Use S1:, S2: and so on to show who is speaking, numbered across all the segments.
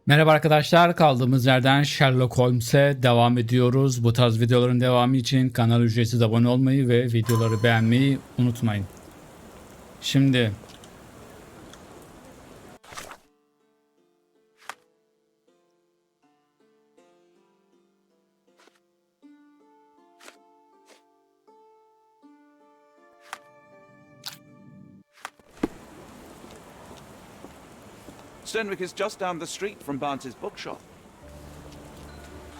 S1: Merhaba arkadaşlar, kaldığımız yerden Sherlock Holmes'e devam ediyoruz. Bu tarz videoların devamı için kanala ücretsiz abone olmayı ve videoları beğenmeyi unutmayın. Şimdi
S2: Stenwick is just down the street from Barnes's bookshop.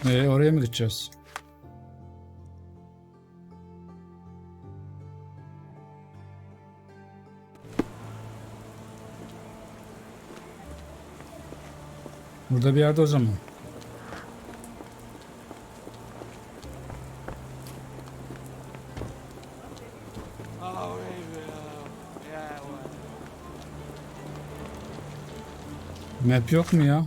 S1: oraya mı gideceğiz? Burada bir yerde o zaman. Map yok mu ya?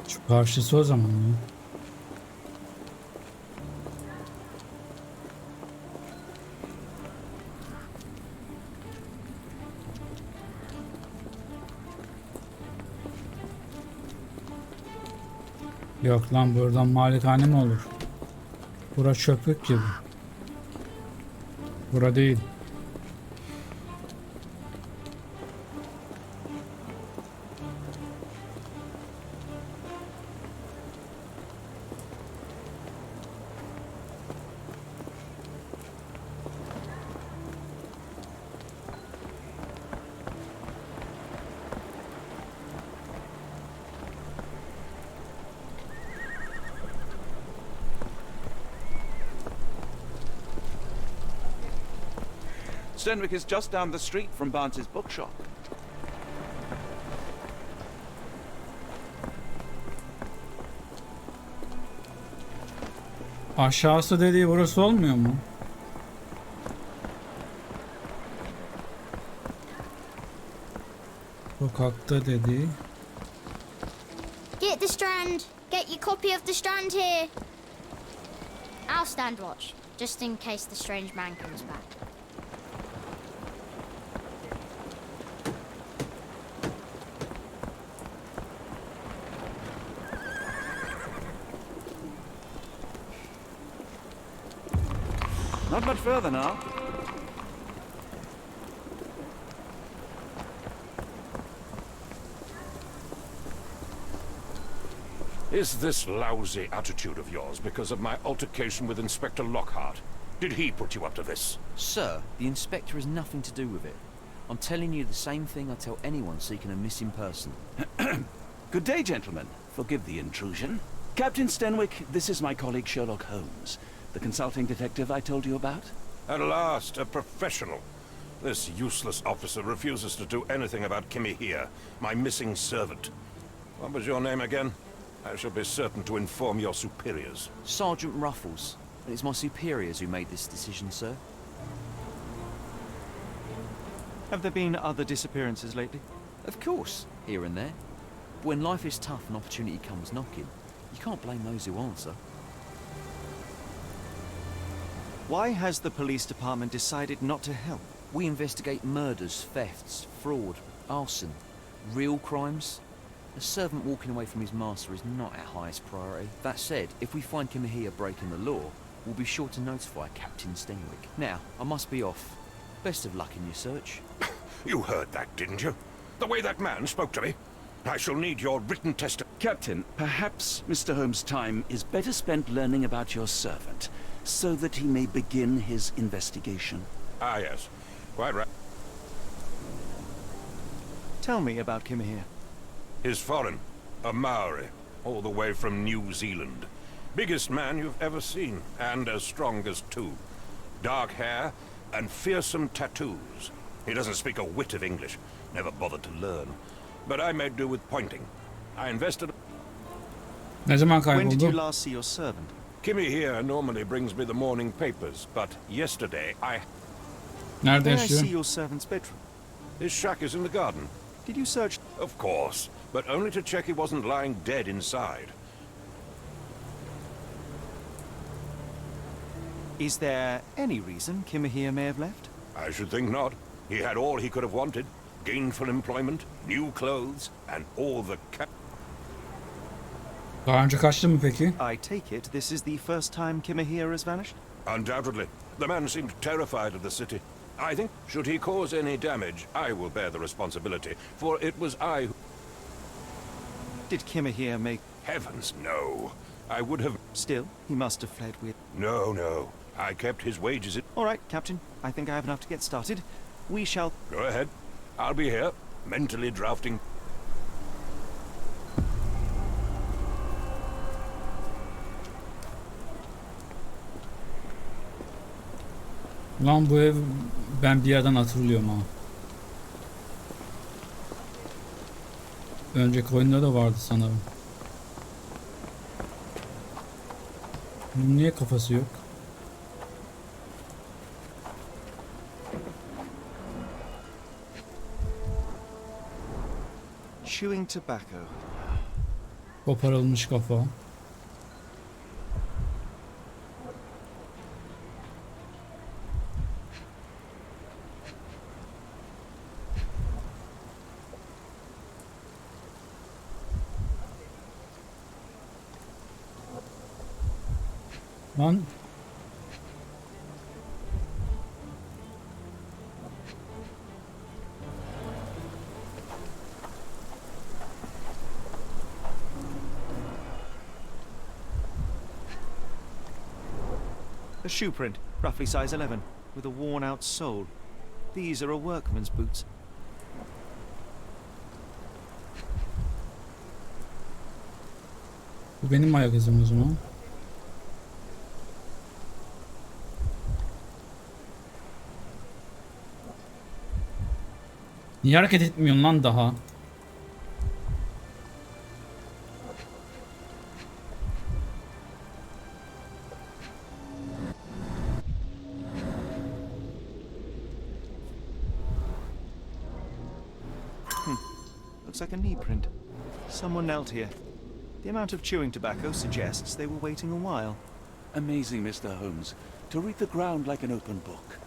S1: Şu karşısı o zaman ya. Yok lan, buradan malikane mi olur? Bura çöplük gibi. Bura değil.
S2: Stenwick is just down the street from Barnes's bookshop.
S1: Aşağısı dediği burası olmuyor mu? Sokakta dediği.
S3: Get the Strand. Get your copy of the Strand here. I'll stand watch, just in case the strange man comes back.
S2: Not much further now.
S4: Is this lousy attitude of yours because of my altercation with Inspector Lockhart? Did he put you up to this?
S5: Sir, the inspector has nothing to do with it. I'm telling you the same thing I tell anyone seeking a missing person.
S2: Good day, gentlemen. Forgive the intrusion. Captain Stenwick, this is my colleague Sherlock Holmes, the consulting detective I told you about.
S4: At last, a professional. This useless officer refuses to do anything about Kimmy here, my missing servant. What was your name again? I shall be certain to inform your superiors.
S5: Sergeant Ruffles, and it's my superiors who made this decision, sir.
S6: Have there been other disappearances lately?
S5: Of course, here and there. But when life is tough and opportunity comes knocking, you can't blame those who answer.
S6: Why has the police department decided not to help?
S5: We investigate murders, thefts, fraud, arson, real crimes. A servant walking away from his master is not our highest priority. That said, if we find Kirmizi breaking the law, we'll be sure to notify Captain Stenwick. Now, I must be off. Best of luck in your search.
S4: You heard that, didn't you? The way that man spoke to me. I shall need your written testimony.
S2: Captain, perhaps Mr. Holmes' time is better spent learning about your servant, so that he may begin his investigation.
S4: Ah, yes. Quite right.
S6: Tell me about Kirmizi.
S4: He's foreign. A Maori. All the way from New Zealand. Biggest man you've ever seen, and as strong as two. Dark hair and fearsome tattoos. He doesn't speak a whit of English. Never bothered to learn. But I made do with pointing. I invested...
S1: Ne zaman
S6: When did you
S1: kayboldu?
S6: last see your servant?
S4: Kimmy here normally brings me the morning papers, but yesterday I...
S1: Nerede
S6: May I see
S1: yaşıyor?
S6: your servant's bedroom?
S4: His shack is in the garden.
S6: Did you search?
S4: Of course, but only to check he wasn't lying dead inside.
S6: Is there any reason Kirmizi may have left?
S4: I should think not. He had all he could have wanted. Gainful employment, new clothes, and all the
S1: Daha önce kaçtı mı peki?
S6: I take it this is the first time Kirmizi has vanished?
S4: Undoubtedly. The man seemed terrified of the city. I think, should he cause any damage, I will bear the responsibility, for it was I who...
S6: Did Kirmizi make...
S4: Heavens, no. I would have...
S6: Still, he must have fled with...
S4: No, no. I kept his wages...
S6: All right, Captain. I think I have enough to get started. We shall...
S4: Go ahead. I'll be here, mentally drafting...
S1: Lan bu ev ben bir yerden hatırlıyorum ha. Önceki oyunda da vardı sanırım. Bunun niye kafası yok?
S6: Chewing tobacco.
S1: Koparılmış kafa. Lan
S6: A shoe print, roughly size 11, with a worn-out sole. These are a workman's boots.
S1: bu benim ayak izim o zaman. Niye hareket etmiyorsun lan daha?
S6: Looks like a knee print. Someone knelt here. The amount of chewing tobacco suggests they were waiting a while.
S2: Amazing, Mr. Holmes, to read the ground like an open book.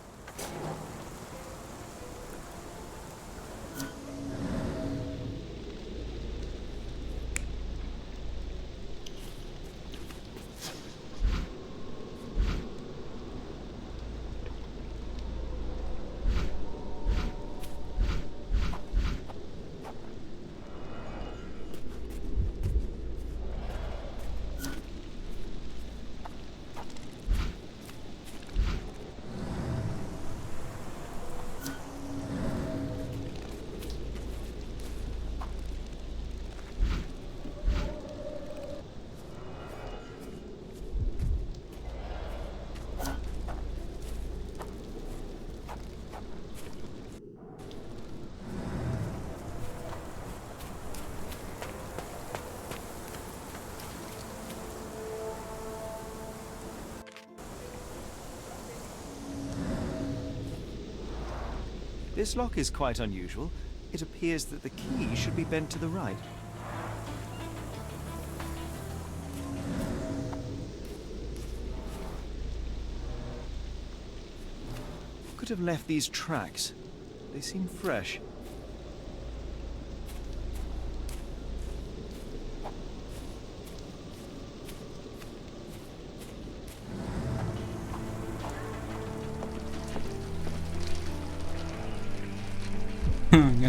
S6: This lock is quite unusual. It appears that the key should be bent to the right. Could have left these tracks. They seem fresh.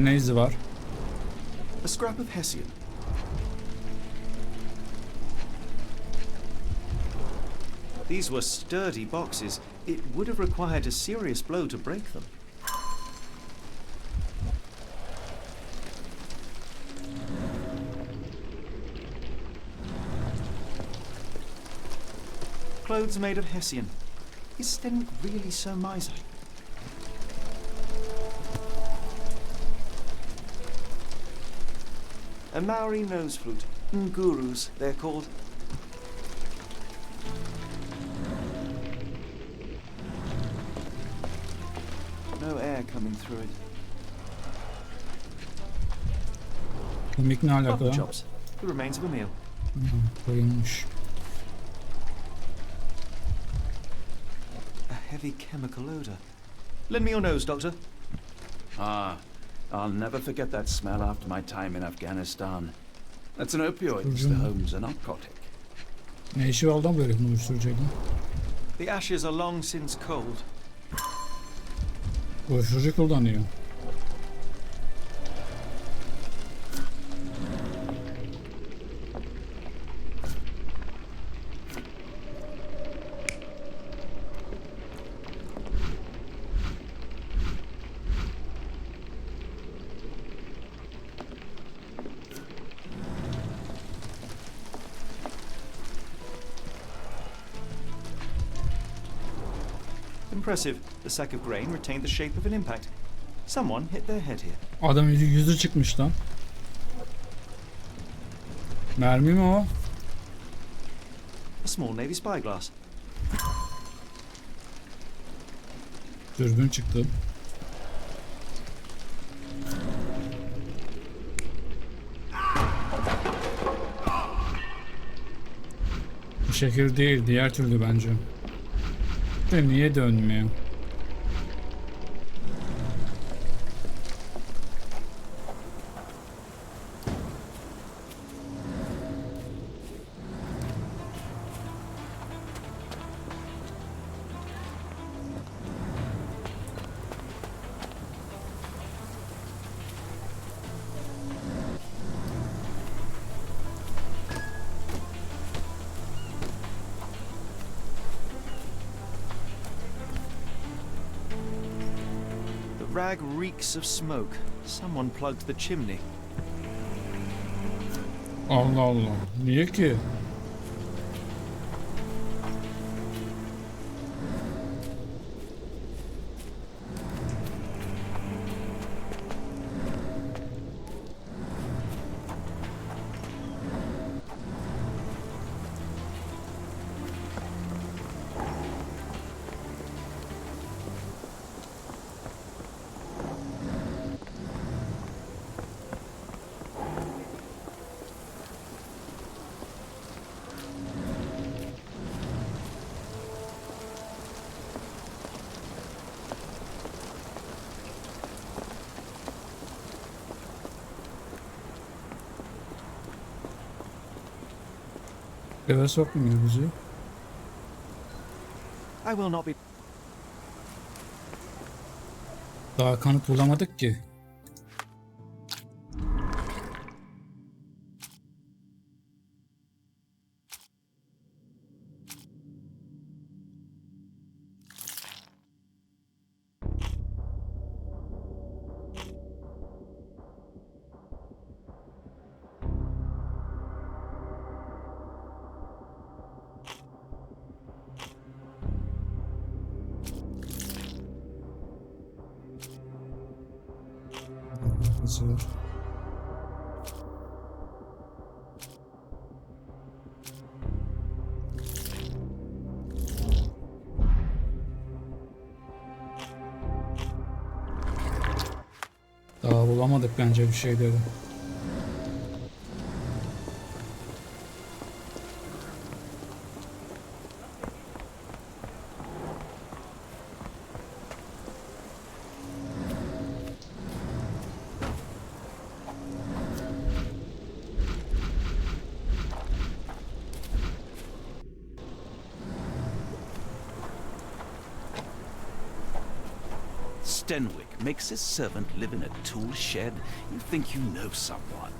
S1: Gene izi var.
S6: A scrap of Hessian. These were sturdy boxes. It would have required a serious blow to break them. Clothes made of Hessian. Is Stenwick really so miserly? A Maori nose flute. Ngurus, they're called. No air coming through it.
S1: Komik ne
S6: Butter
S1: alaka?
S6: chops. The remains of a meal.
S1: Koyulmuş.
S6: A heavy chemical odor. Lend me your nose, Doctor.
S2: Ah, I'll never forget that smell after my time in Afghanistan. That's an opioid, Mr. Holmes, a narcotic.
S1: Ne işi var lan böyle uyuşturucuyla?
S6: The ashes are long since cold.
S1: Uyuşturucu kullanıyor.
S6: Impressive. The sack of grain retained the shape of an impact. Someone hit their head here.
S1: Adam yüzü çıkmış lan. Mermi mi o?
S6: A small Navy spyglass.
S1: Dürbün çıktı. Bu şekil değil, diğer türlü bence. De niye dönmüyor?
S6: The rag reeks of smoke. Someone plugged the chimney.
S1: Allah Allah. Niye ki? Eve sokmuyor bizi.
S6: I will not be.
S1: Daha kanıt bulamadık ki. Hazır. Daha bulamadık bence bir şeyleri.
S2: Stenwick makes his servant live in a tool shed, you think you know someone.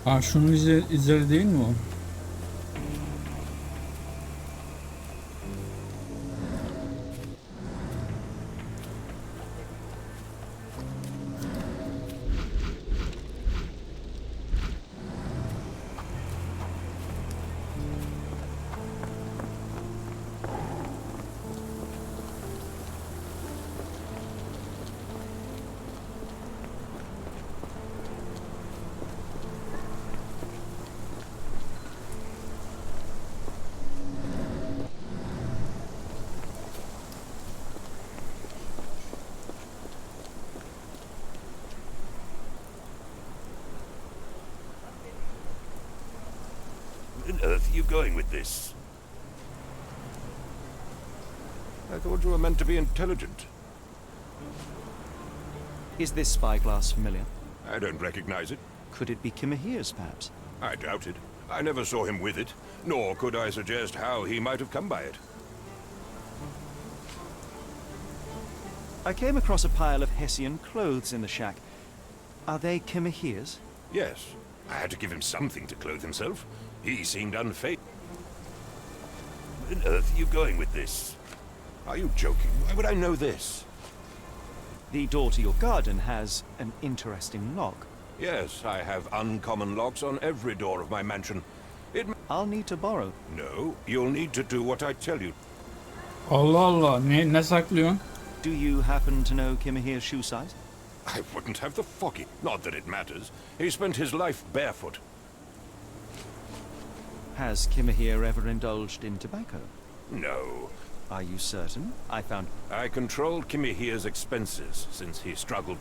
S1: Ha şunu izleri değil mi o?
S4: Where on earth are you going with this? I thought you were meant to be intelligent.
S6: Is this spyglass familiar?
S4: I don't recognize it.
S6: Could it be Kimahir's, perhaps?
S4: I doubt it. I never saw him with it, nor could I suggest how he might have come by it.
S6: I came across a pile of Hessian clothes in the shack. Are they Kimahir's?
S4: Yes, I had to give him something to clothe himself. He seemed unfazed. Where on earth are you going with this? Are you joking? Why would I know this?
S6: The door to your garden has an interesting lock.
S4: Yes, I have uncommon locks on every door of my mansion.
S6: I'll need to borrow.
S4: No, you'll need to do what I tell you.
S1: Allah Allah, ne saklıyorsun?
S6: Do you happen to know Kimahir's shoe size?
S4: I wouldn't have the foggy. Not that it matters. He spent his life barefoot.
S6: Has Kimahir ever indulged in tobacco?
S4: No.
S6: Are you certain?
S4: I controlled Kimahir's expenses since he struggled.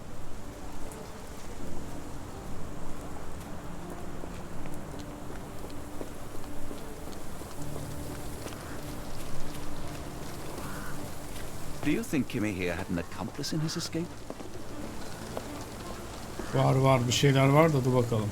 S2: Do you think Kimahir had an accomplice in his escape?
S1: Var bir şeyler var da dur bakalım.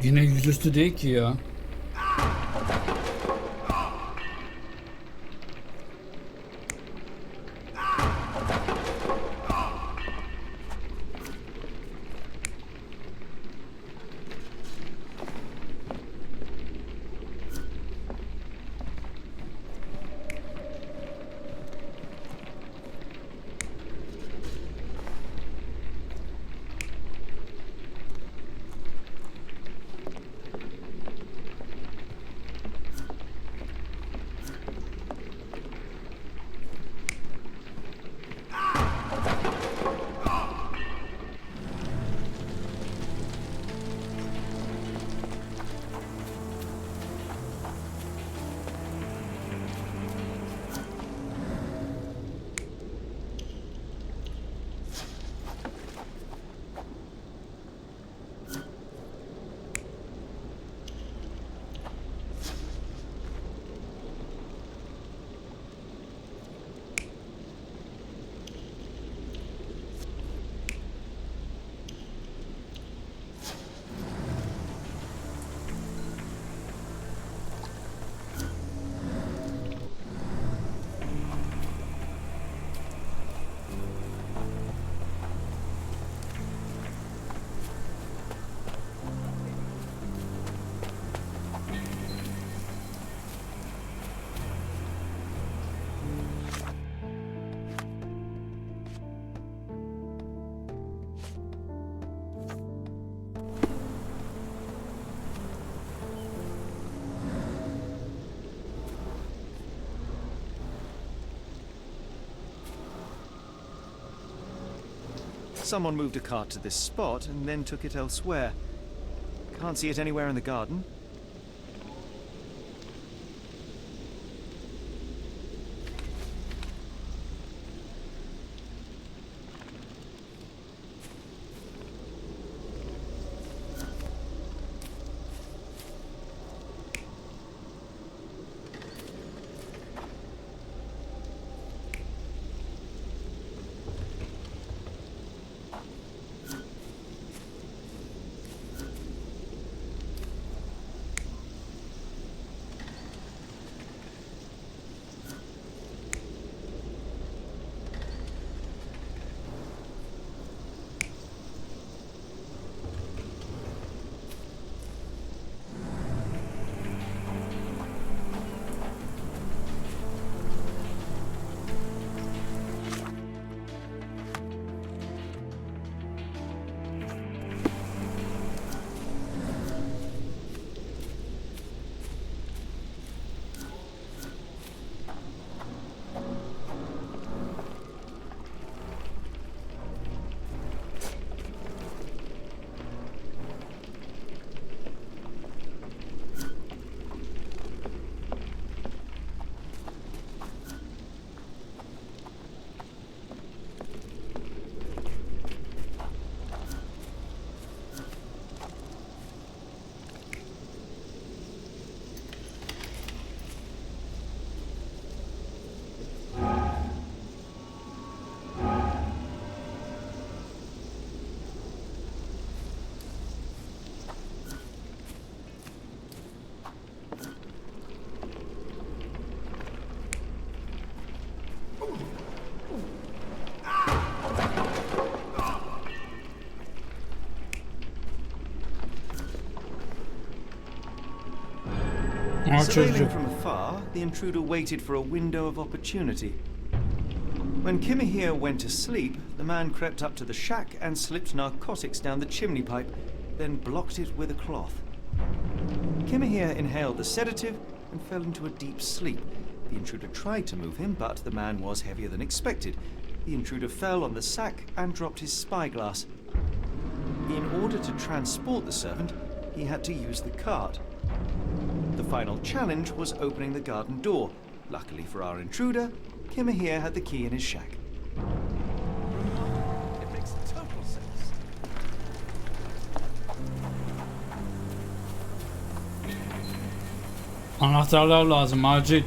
S1: Yine yüzüstü değil ki ya.
S6: Someone moved a cart to this spot and then took it elsewhere. Can't see it anywhere in the garden. Surveilling from afar, the intruder waited for a window of opportunity. When Kirmizi went to sleep, the man crept up to the shack and slipped narcotics down the chimney pipe, then blocked it with a cloth. Kirmizi inhaled the sedative and fell into a deep sleep. The intruder tried to move him, but the man was heavier than expected. The intruder fell on the sack and dropped his spyglass. In order to transport the servant, he had to use the cart. The final challenge was opening the garden door. Luckily for our intruder, Kirmizi had the key in his shack.
S2: It makes total sense.
S1: Anahtarlar lazım acil.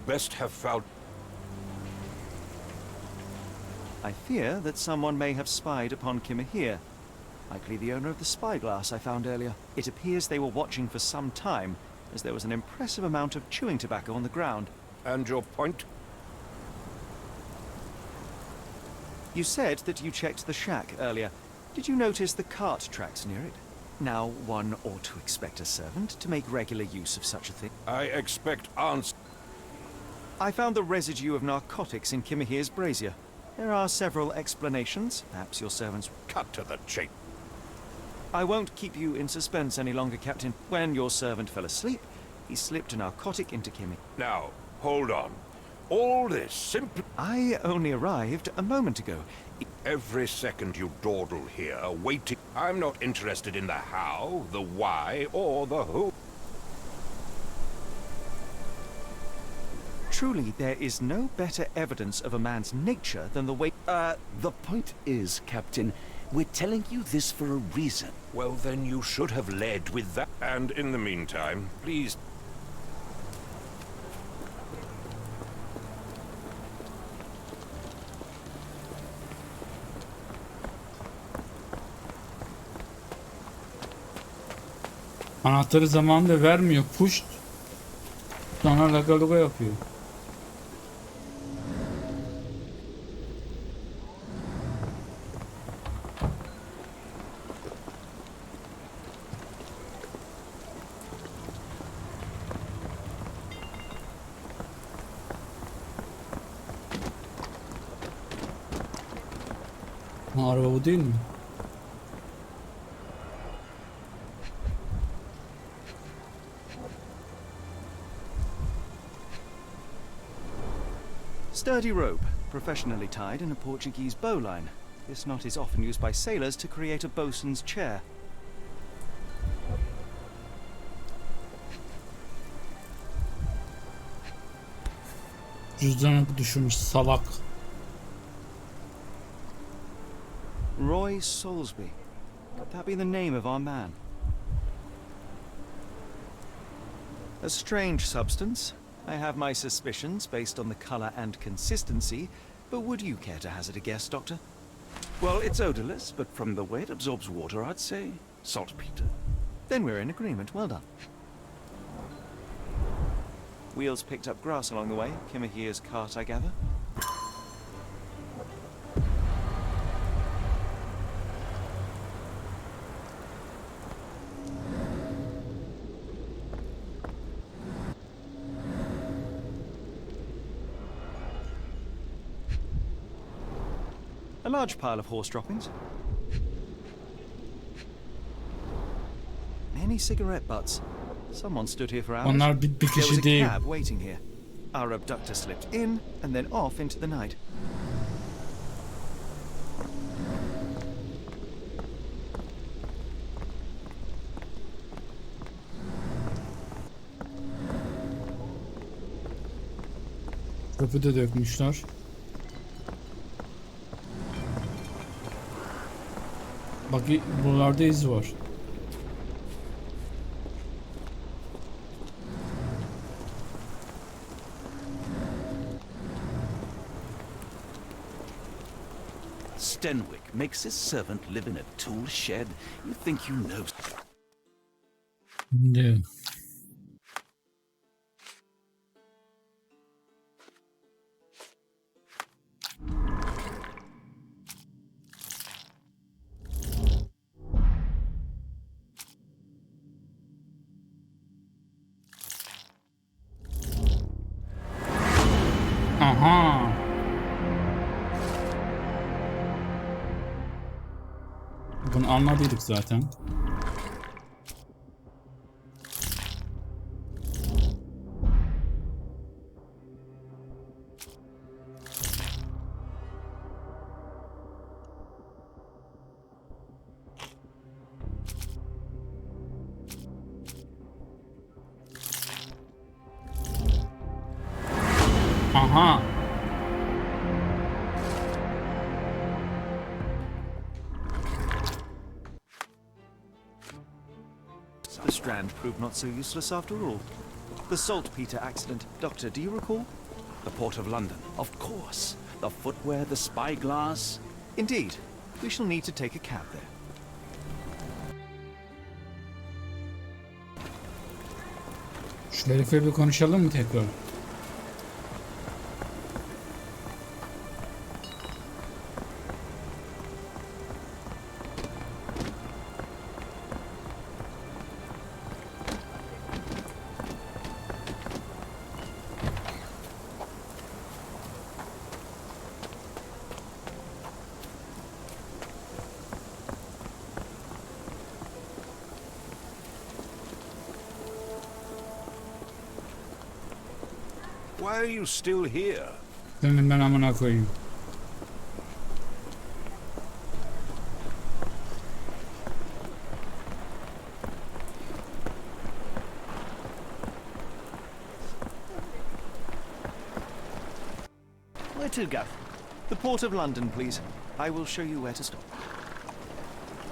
S4: We'd best have found...
S6: I fear that someone may have spied upon Kirmizi, likely the owner of the spyglass I found earlier. It appears they were watching for some time, as there was an impressive amount of chewing tobacco on the ground.
S4: And your point?
S6: You said that you checked the shack earlier. Did you notice the cart tracks near it? Now, one ought to expect a servant to make regular use of such a thing.
S4: I expect answers.
S6: I found the residue of narcotics in Kirmizi's brazier. There are several explanations. Perhaps your servants...
S4: Cut to the chase.
S6: I won't keep you in suspense any longer, Captain. When your servant fell asleep, he slipped a narcotic into Kirmizi.
S4: Now, hold on. All this simply...
S6: I only arrived a moment ago.
S4: Every second you dawdle here, waiting... I'm not interested in the how, the why, or the who.
S6: Truly, there is no better evidence of a man's nature than the way...
S2: The point is, Captain, we're telling you this for a reason.
S4: Well, then you should have led with that. And in the meantime, please...
S1: Anahtarı zamanında vermiyor. Push. Sonra lagaluga yapıyor. Ha, araba bu değil mi?
S6: Sturdy rope, professionally tied in a Portuguese bowline. This knot is often used by sailors to create a bosun's chair.
S1: Cüzdanı düşürmüş salak.
S6: Roy Soulsby. Could that be the name of our man? A strange substance. I have my suspicions based on the color and consistency, but would you care to hazard a guess, Doctor?
S2: Well, it's odorless, but from the way it absorbs water, I'd say saltpeter.
S6: Then we're in agreement. Well done. Wheels picked up grass along the way. Kirmizi's cart, I gather. A large pile of horse droppings. Many cigarette butts. Someone stood here for hours.
S1: Onlar bir
S6: There was
S1: kişi
S6: a
S1: değil.
S6: cab waiting here. Our abductor slipped in and then off into the night.
S1: Çöpü de dökmüşler. Bak buralarda iz var.
S2: Stenwick makes his servant live in a tool shed. You think you know...
S1: Şimdi aha. Bunu anladıydık zaten. Aha.
S6: The strand proved not so useless after all. The saltpeter accident. Doctor, do you recall?
S2: The Port of London, of course. The footwear, the spyglass.
S6: Indeed. We shall need to take a cab there.
S1: Şu herife bir konuşalım mı tekrar?
S4: Why are you still here?
S1: Senin ben amına koyayım.
S6: Where to, Gav? The Port of London, please. I will show you where to stop.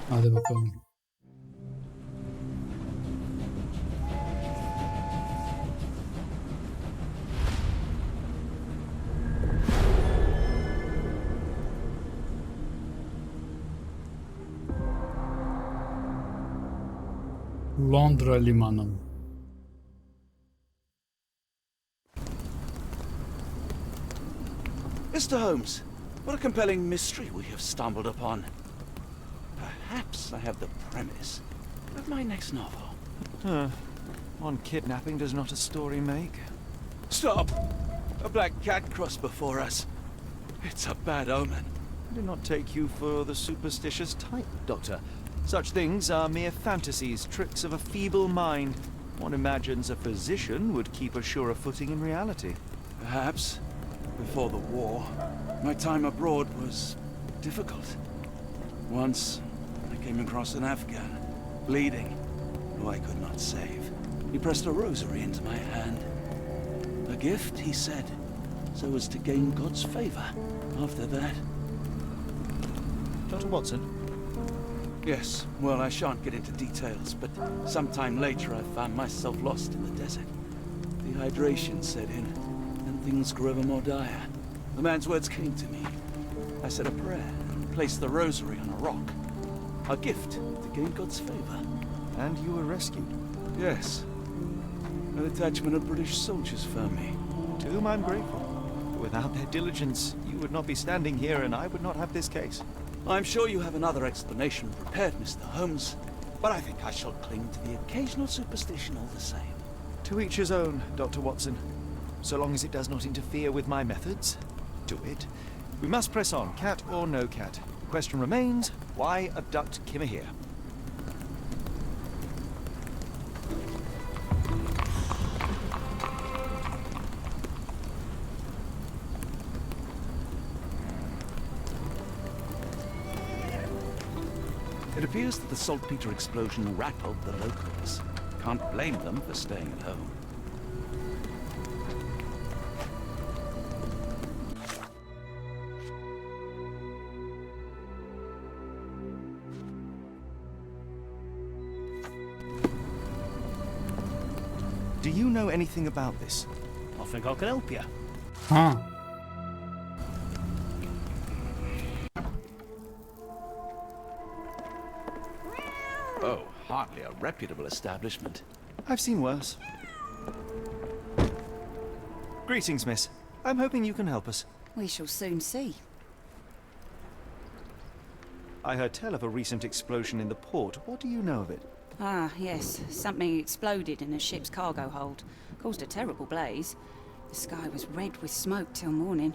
S1: Hadi bakalım. Londra limanı.
S2: Mr. Holmes, what a compelling mystery we have stumbled upon. Perhaps I have the premise of my next novel.
S6: One kidnapping does not a story make.
S2: Stop! A black cat crossed before us. It's a bad omen.
S6: I do not take you for the superstitious type, Doctor. Such things are mere fantasies, tricks of a feeble mind. One imagines a physician would keep a surer footing in reality.
S2: Perhaps, before the war, my time abroad was difficult. Once, I came across an Afghan, bleeding, who I could not save. He pressed a rosary into my hand. A gift, he said, so as to gain God's favor. After that...
S6: Dr. Watson?
S2: Yes, well, I shan't get into details, but sometime later I found myself lost in the desert. Dehydration set in, and things grew ever more dire. The man's words came to me. I said a prayer and placed the rosary on a rock. A gift to gain God's favor.
S6: And you were rescued.
S2: Yes. A detachment of British soldiers found me.
S6: To whom I'm grateful. Without their diligence, you would not be standing here and I would not have this case.
S2: I'm sure you have another explanation prepared, Mr. Holmes, but I think I shall cling to the occasional superstition all the same.
S6: To each his own, Dr. Watson. So long as it does not interfere with my methods, do it. We must press on, cat or no cat. The question remains, why abduct Kirmizi?
S2: It appears that the saltpeter explosion rattled the locals. Can't blame them for staying at home.
S6: Do you know anything about this?
S7: I think I can help you.
S1: Ha.
S2: Oh, hardly a reputable establishment.
S6: I've seen worse. Greetings, miss. I'm hoping you can help us.
S8: We shall soon see.
S6: I heard tell of a recent explosion in the port. What do you know of it?
S8: Ah, yes. Something exploded in a ship's cargo hold. Caused a terrible blaze. The sky was red with smoke till morning.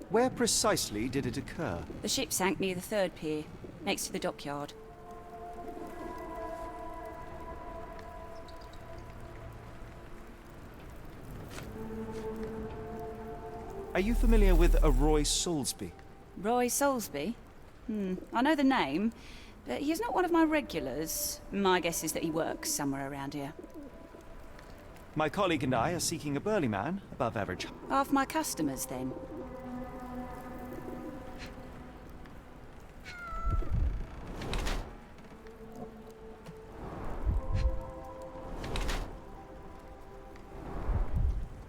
S6: Where precisely did it occur?
S8: The ship sank near the third pier, next to the dockyard.
S6: Are you familiar with a Roy Soulsby?
S8: Roy Soulsby? I know the name, but he's not one of my regulars. My guess is that he works somewhere around here.
S6: My colleague and I are seeking a burly man, above average.
S8: Half my customers, then.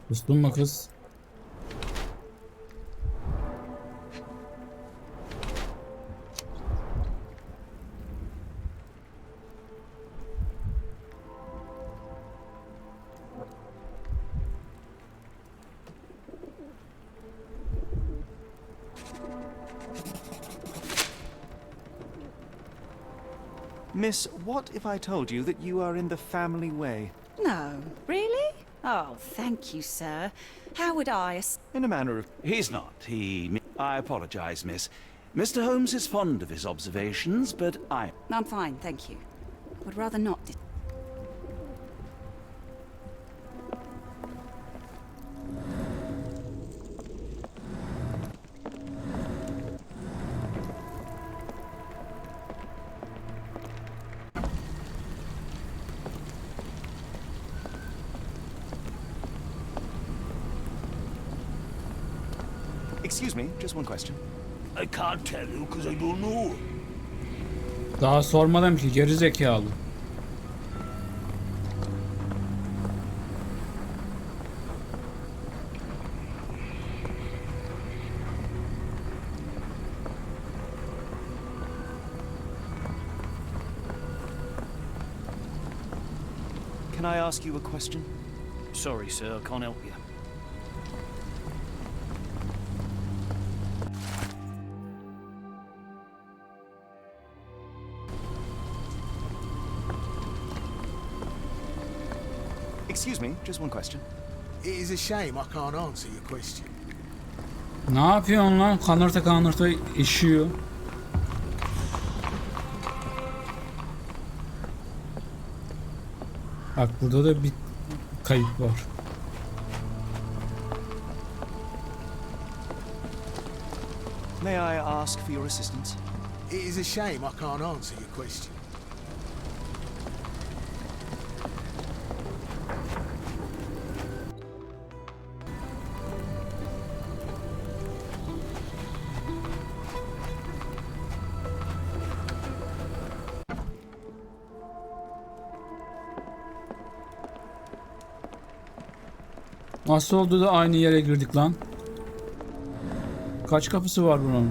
S1: Sustun mu kız?
S6: Miss, what if I told you that you are in the family way?
S8: No, really? Oh, thank you, sir. How would I...
S6: In a manner of...
S2: He's not. I apologize, miss. Mr. Holmes is fond of his observations, but
S8: I'm fine, thank you. Would rather not...
S6: Excuse me, just one question.
S7: I can't tell you because I don't know.
S1: Daha sormadım ki geri zekalı.
S6: Can I ask you a question?
S7: Sorry, sir, I can't help you.
S6: Excuse me, just one question.
S9: It is a shame I can't answer your question.
S1: Ne yapıyorsun lan? Kanırta kanırta işiyor. Bak burada da bir kayıp var.
S6: May I ask for your assistance?
S9: It is a shame I can't answer your question.
S1: Nasıl oldu da aynı yere girdik lan? Kaç kapısı var bunun?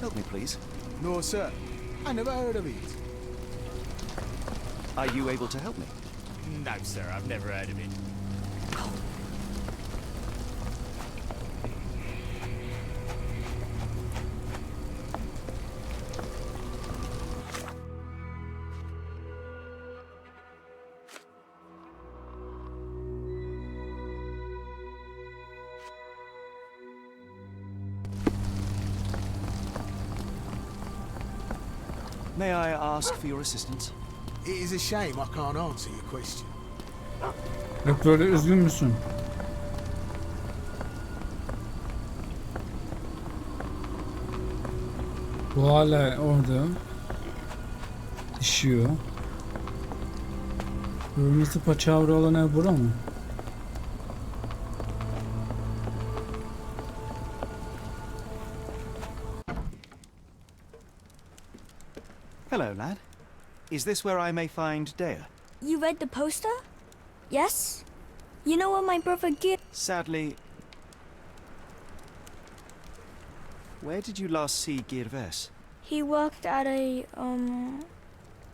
S6: Help me, please.
S9: No, sir. I never heard of it.
S6: Are you able to help me?
S7: No, sir, I've never heard of it.
S6: May I ask for your assistance?
S9: It is a shame I can't answer your question.
S1: Hep böyle üzgün müsün? Bu hala orada. İşiyor. Kırmızı paçavra olan ev bura mı?
S6: Hello, lad. Is this where I may find Dea?
S10: You read the poster? Yes? You know what my brother did?
S6: Sadly... Where did you last see Girves?
S10: He worked at a,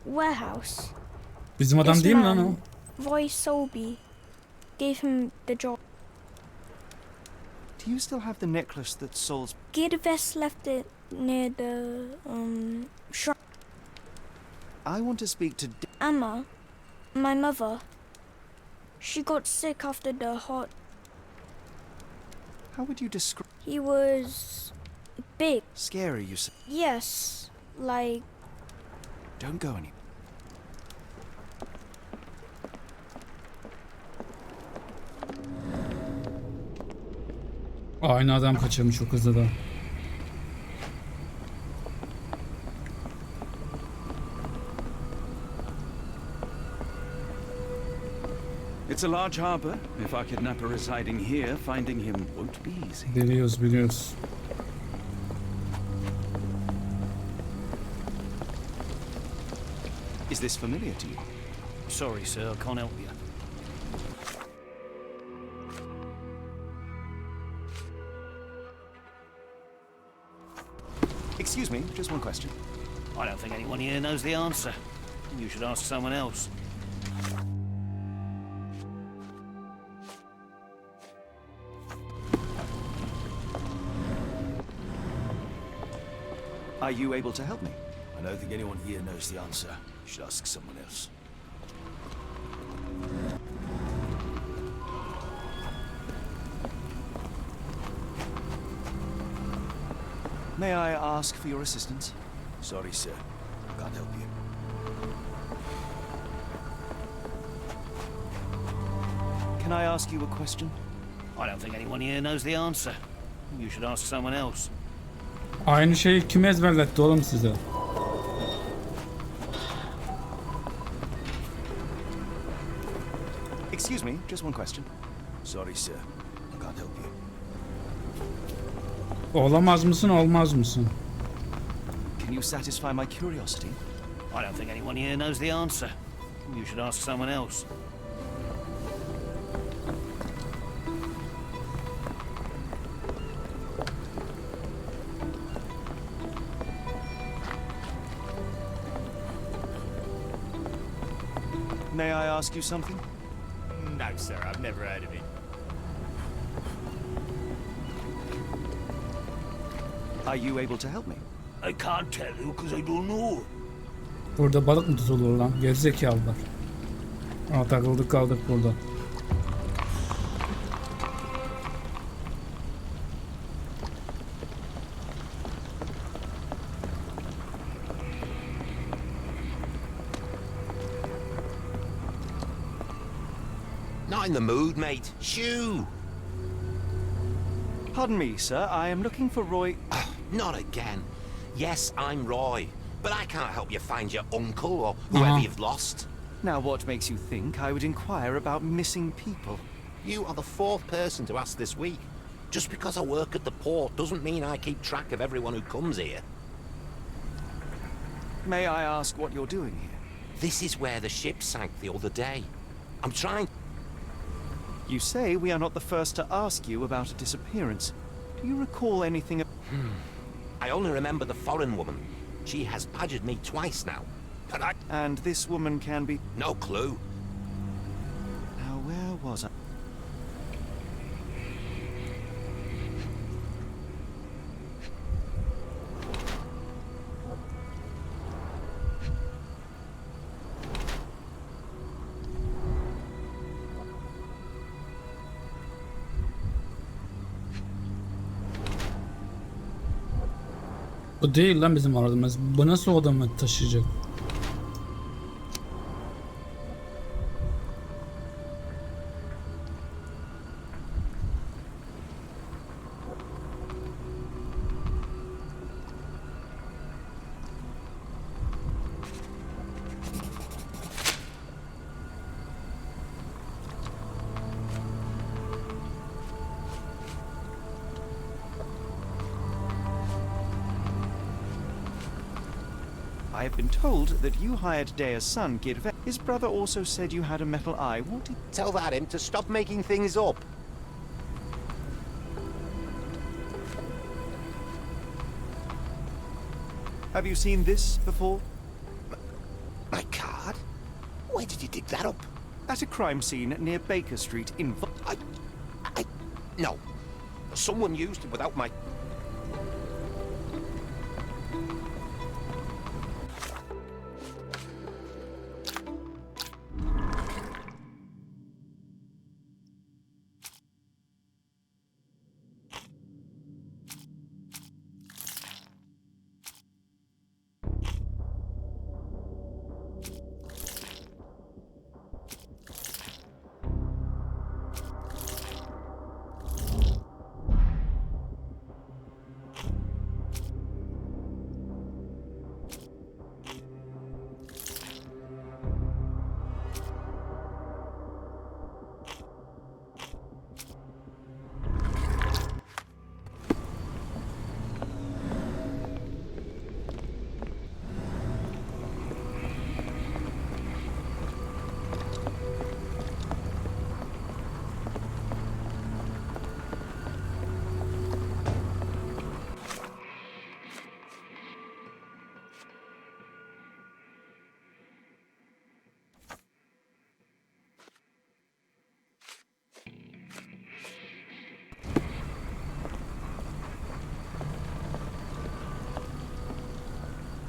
S10: warehouse.
S1: Bizim adam
S10: This
S1: değil mi lan o?
S10: man, Roy Solby, gave him the job.
S6: Do you still have the necklace that Saul's...
S10: Girves left it near the, shrine.
S6: I want to speak to
S10: Emma, my mother, she got sick after the hot...
S6: How would you describe...
S10: He was big.
S6: Scary, you say?
S10: Yes, like...
S6: Don't go any...
S1: Aynı adam kaçırmış çok hızlı da.
S2: It's a large harbor. If our kidnapper is hiding here, finding him won't be easy.
S1: Biliyoruz biliyoruz.
S6: Is this familiar to you?
S7: Sorry, sir, I can't help you.
S6: Excuse me, just one question.
S7: I don't think anyone here knows the answer. You should ask someone else.
S6: Are you able to help me?
S7: I don't think anyone here knows the answer. You should ask someone else.
S6: May I ask for your assistance?
S7: Sorry, sir. Can't help you.
S6: Can I ask you a question?
S7: I don't think anyone here knows the answer. You should ask someone else.
S1: Aynı şeyi kim ezberletti oğlum size?
S6: Excuse me, just one question.
S7: Sorry, sir. I can't help you.
S1: Olamaz mısın, olmaz mısın?
S6: Can you satisfy my curiosity?
S7: I don't think anyone here knows the answer. You should ask someone else.
S6: May I ask you something?
S7: No, sir, I've never heard of it.
S6: Are you able to help me?
S7: I can't tell you because I don't know.
S1: Burada balık mı tutulur lan? Gerizekalılar. Aa, takıldık kaldık burada.
S11: Not in the mood, mate. Shoo!
S6: Pardon me, sir. I am looking for Roy.
S11: Not again. Yes, I'm Roy, but I can't help you find your uncle or whoever you've lost.
S6: Now, what makes you think I would inquire about missing people?
S11: You are the fourth person to ask this week. Just because I work at the port doesn't mean I keep track of everyone who comes here.
S6: May I ask what you're doing here?
S11: This is where the ship sank the other day. I'm trying...
S6: You say we are not the first to ask you about a disappearance. Do you recall anything?
S11: I only remember the foreign woman. She has badgered me twice now. But I...
S6: And this woman can be...
S11: No clue.
S6: Now, where was I?
S1: Bu değil lan bizim aradığımız. Bu nasıl odamı taşıyacak?
S6: I have been told that you hired Dea's son, Girve. His brother also said you had a metal eye. What did...
S11: Tell that him to stop making things up.
S6: Have you seen this before?
S11: My card? Where did you dig that up?
S6: At a crime scene near Baker Street in...
S11: No. Someone used it without my...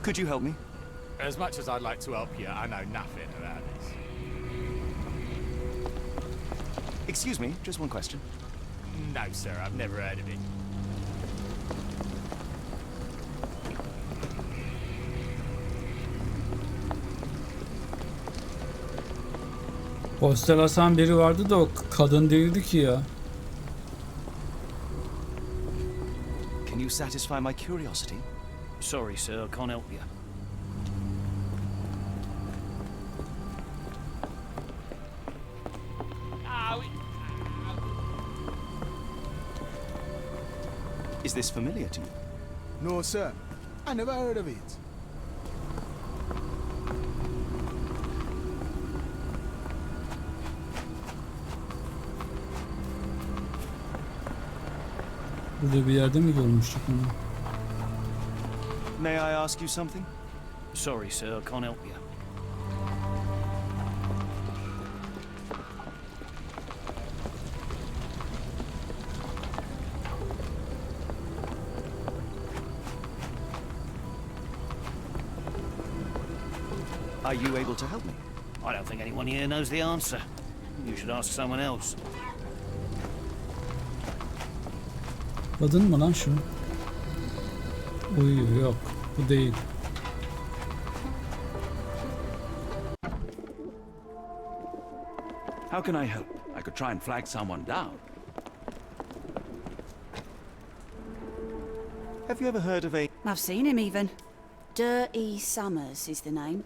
S6: Could you help me?
S12: As much as I'd like to help you, I know nothing about this.
S6: Excuse me, just one question.
S12: No, sir, I've never heard of it.
S1: Postel asan biri vardı da o kadın değildi ki ya.
S6: Can you satisfy my curiosity?
S7: Sorry, sir, I can't help you.
S6: Is this familiar to you?
S9: No, sir. I never heard of it.
S1: Burada bir yerde mi görmüştük bunu?
S6: May I ask you something?
S7: Sorry, sir, I can't help you.
S6: Are you able to help me?
S7: I don't think anyone here knows the answer. You should ask someone else.
S1: Kadın mı lan şu? Uy yok, bu değil.
S2: How can I help? I could try and flag someone down.
S6: Have you ever heard of a...
S8: I've seen him even. Dirty Summers is the name.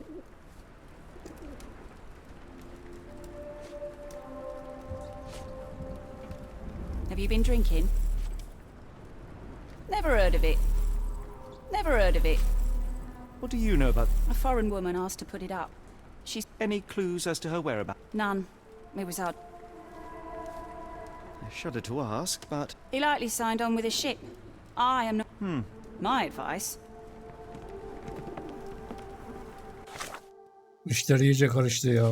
S8: Have you been drinking? Never heard of it. Never heard of it.
S6: What do you know about...
S8: A foreign woman asked to put it up. She's...
S6: Any clues as to her whereabouts?
S8: None. It was odd.
S6: I shudder to ask, but...
S8: He likely signed on with a ship. I am not... My advice.
S1: İşler iyice karıştı ya.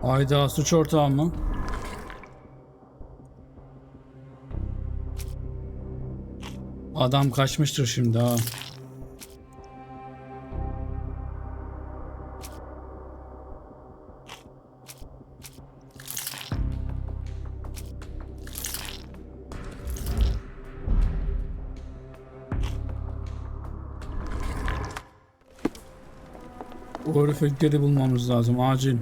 S1: Ayda suç ortağı mı? Adam kaçmıştır şimdi ha. O herifi geri bulmamız lazım acil.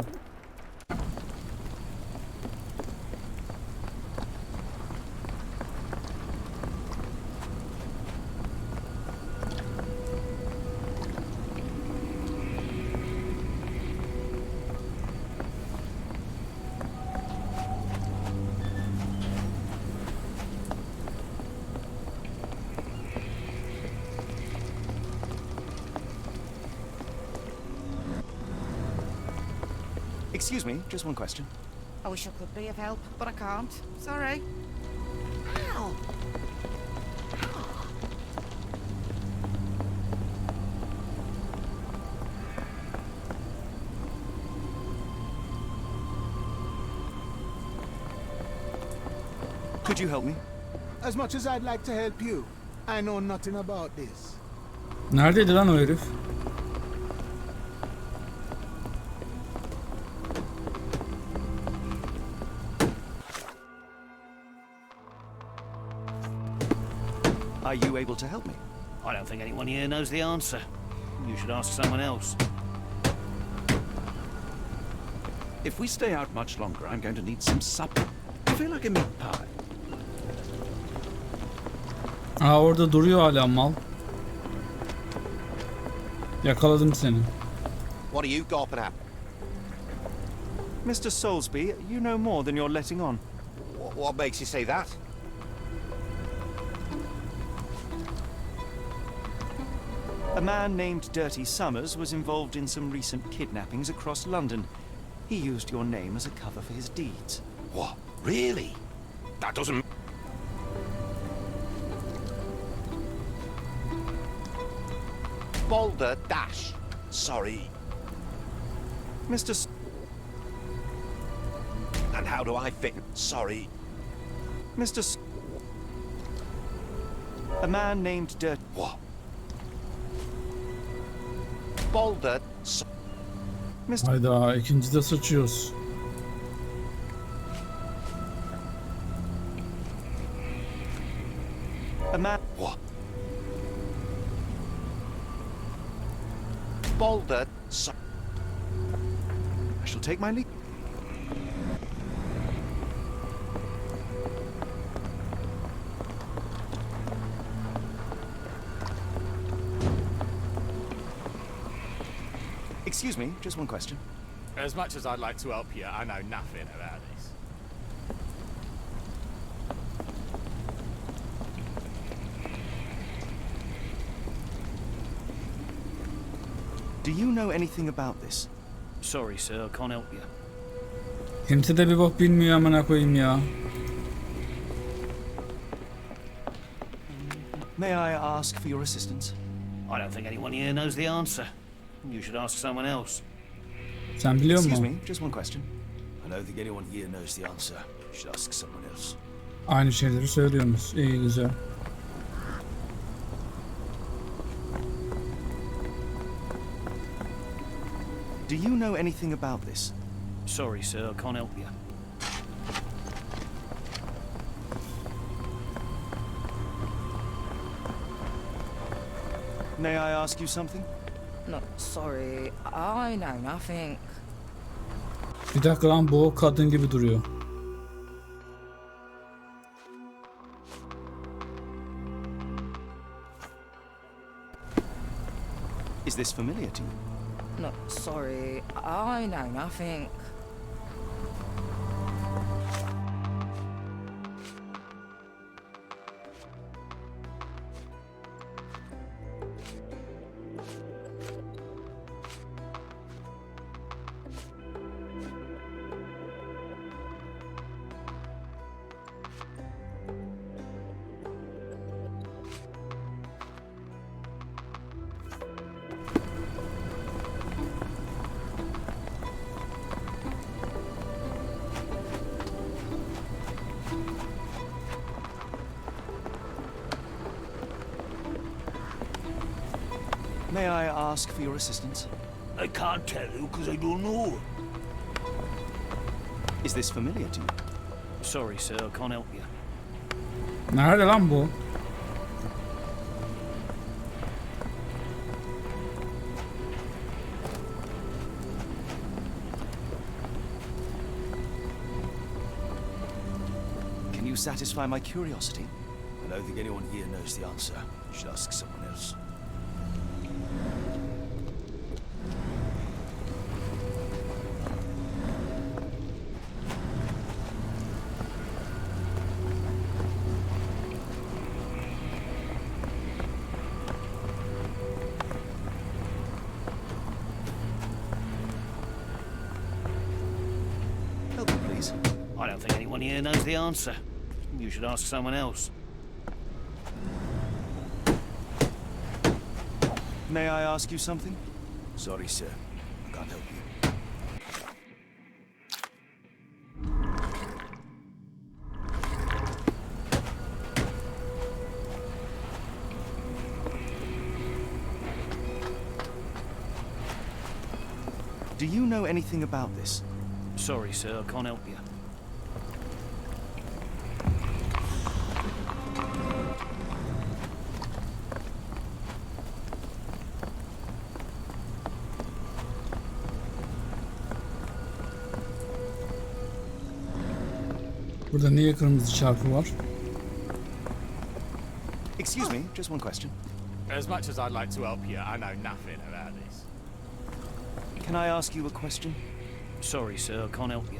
S6: Excuse me, just one question.
S8: I wish I could be of help, but I can't. Sorry. Ow!
S6: Could you help me?
S9: As much as I'd like to help you, I know nothing about this.
S1: Neredeydi lan o herif?
S6: Are you able to help me?
S7: I don't think anyone here knows the answer. You should ask someone else.
S2: If we stay out much longer, I'm going to need some supper. I feel like a meat pie.
S1: Aa, orada duruyor hala mal. Yakaladım seni.
S11: What are you gawping at?
S6: Mr. Soulsby, you know more than you're letting on.
S11: What makes you say that?
S6: A man named Dirty Summers was involved in some recent kidnappings across London. He used your name as a cover for his deeds.
S11: What? Really?
S4: That doesn't...
S11: Boulder Dash. Sorry.
S6: Mr. S
S11: And how do I fit? Sorry.
S6: Mr. S A man named Dirt.
S11: What? Boulder.
S6: Mr.
S1: Hayda, ikincide sıçıyoruz.
S6: A man.
S11: What? Boulder.
S6: I shall take my leave. Excuse me, just one question.
S12: As much as I'd like to help you, I know nothing about this.
S6: Do you know anything about this?
S7: Sorry, sir, I can't help you.
S1: Kimse de bir bok bilmiyor amına koyayım ya.
S6: May I ask for your assistance?
S7: I don't think anyone here knows the answer. You should ask someone else.
S1: Sen biliyor
S6: Excuse
S1: musun?
S6: me, just one question.
S2: I don't think anyone here knows the answer. You should ask someone else.
S1: Aynı şeyleri söylüyorsunuz. İyi, güzel.
S6: Do you know anything about this?
S7: Sorry, sir, I can't help you.
S6: May I ask you something?
S13: No, sorry, I know nothing.
S1: Bir dakika lan, bu kadın gibi duruyor.
S6: Is this familiar to you?
S13: No, sorry, I know nothing.
S6: May I ask for your assistance?
S7: I can't tell you because I don't know.
S6: Is this familiar to you?
S7: Sorry, sir, I can't help you.
S1: Nerede lan bu?
S6: Can you satisfy my curiosity?
S2: I don't think anyone here knows the answer. You should ask someone else.
S6: Help me, please.
S7: I don't think anyone here knows the answer. You should ask someone else.
S6: May I ask you something?
S2: Sorry, sir. I can't help you.
S6: Do you know anything about this?
S7: Sorry, sir, I can't help you.
S1: Burada niye kırmızı çarpı var?
S6: Excuse me, just one question.
S12: As much as I'd like to help you, I know nothing about this.
S6: Can I ask you a question?
S7: Sorry, sir, I can't help you.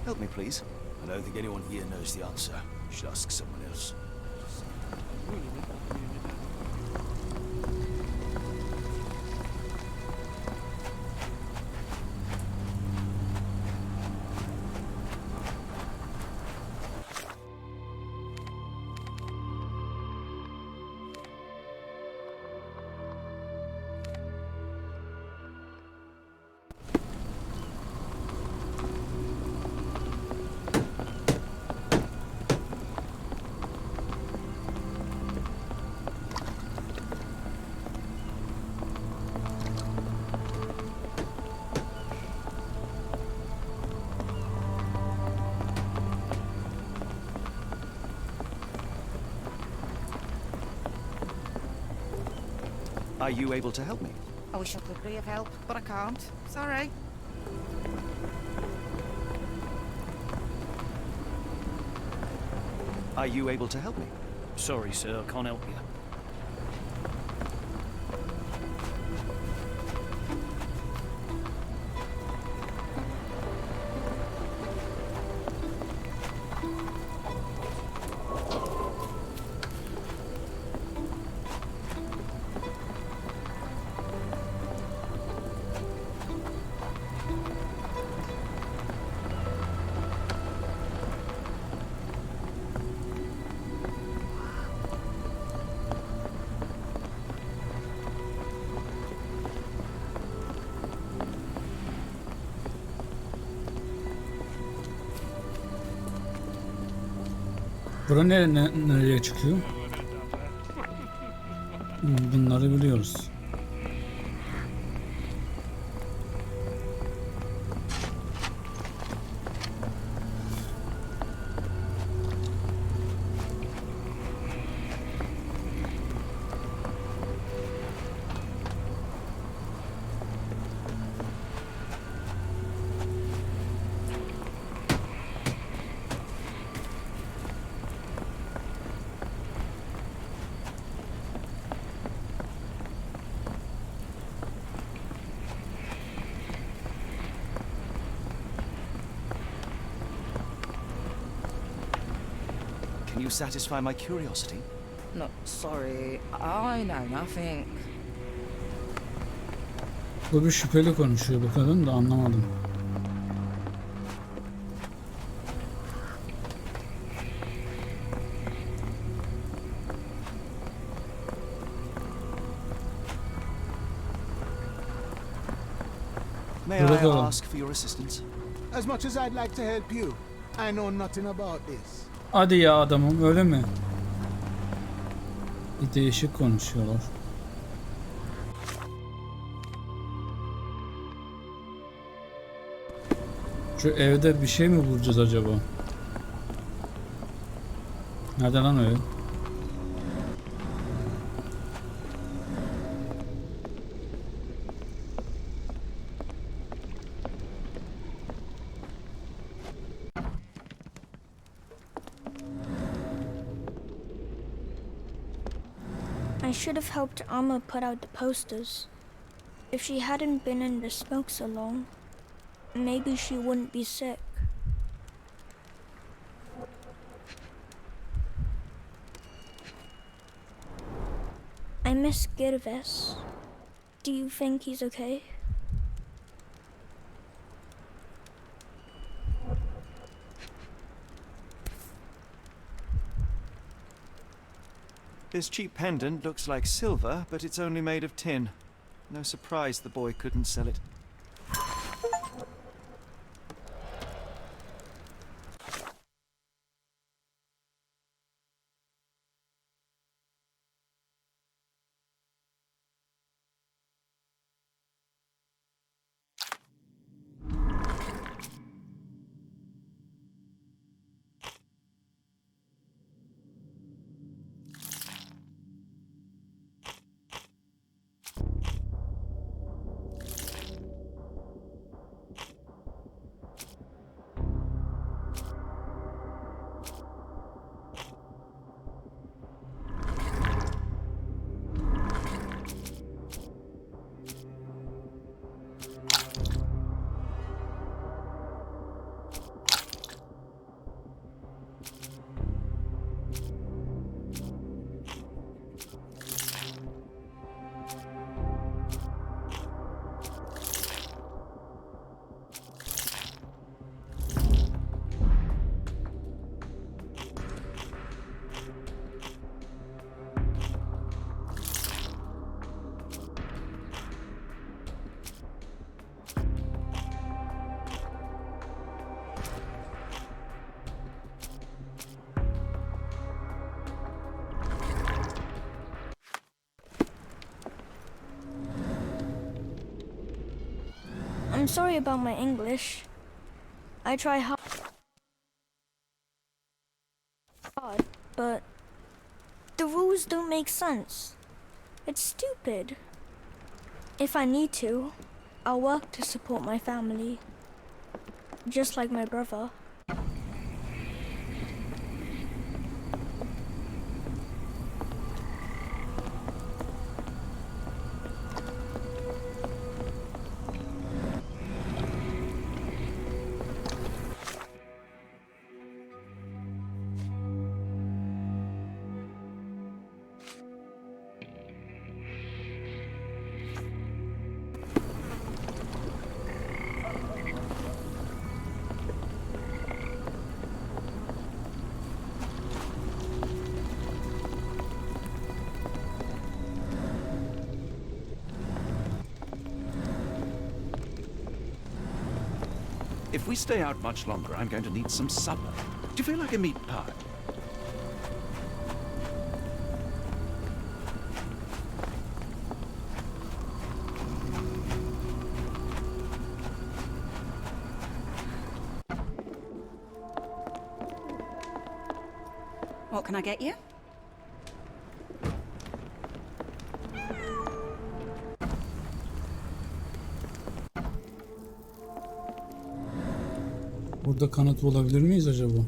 S6: Help me, please.
S2: I don't think anyone here knows the answer. You should ask someone else.
S6: Are you able to help me?
S13: I wish I could be of help, but I can't. Sorry.
S6: Are you able to help me?
S7: Sorry, sir, I can't help you.
S1: Bura nereye çıkıyor? Bunları biliyoruz.
S6: Can you satisfy my curiosity?
S13: No, sorry. I know nothing.
S1: Bu bir şüpheli konuşuyor bu kadın da anlamadım.
S9: May I ask for your assistance? As much as I'd like to help you, I know nothing about this.
S1: Hadi ya adamım, öyle mi? Bir değişik konuşuyorlar. Şu evde bir şey mi bulacağız acaba? Nerede lan o ev?
S10: I should have helped Amma put out the posters. If she hadn't been in the smoke so long, maybe she wouldn't be sick. I miss Girves. Do you think he's okay?
S6: This cheap pendant looks like silver, but it's only made of tin. No surprise the boy couldn't sell it.
S10: I'm sorry about my English. I try hard, but the rules don't make sense. It's stupid. If I need to, I'll work to support my family. Just like my brother.
S2: If we stay out much longer, I'm going to need some supper. Do you feel like a meat pie?
S8: What can I get you?
S1: Burada kanat bulabilir miyiz acaba?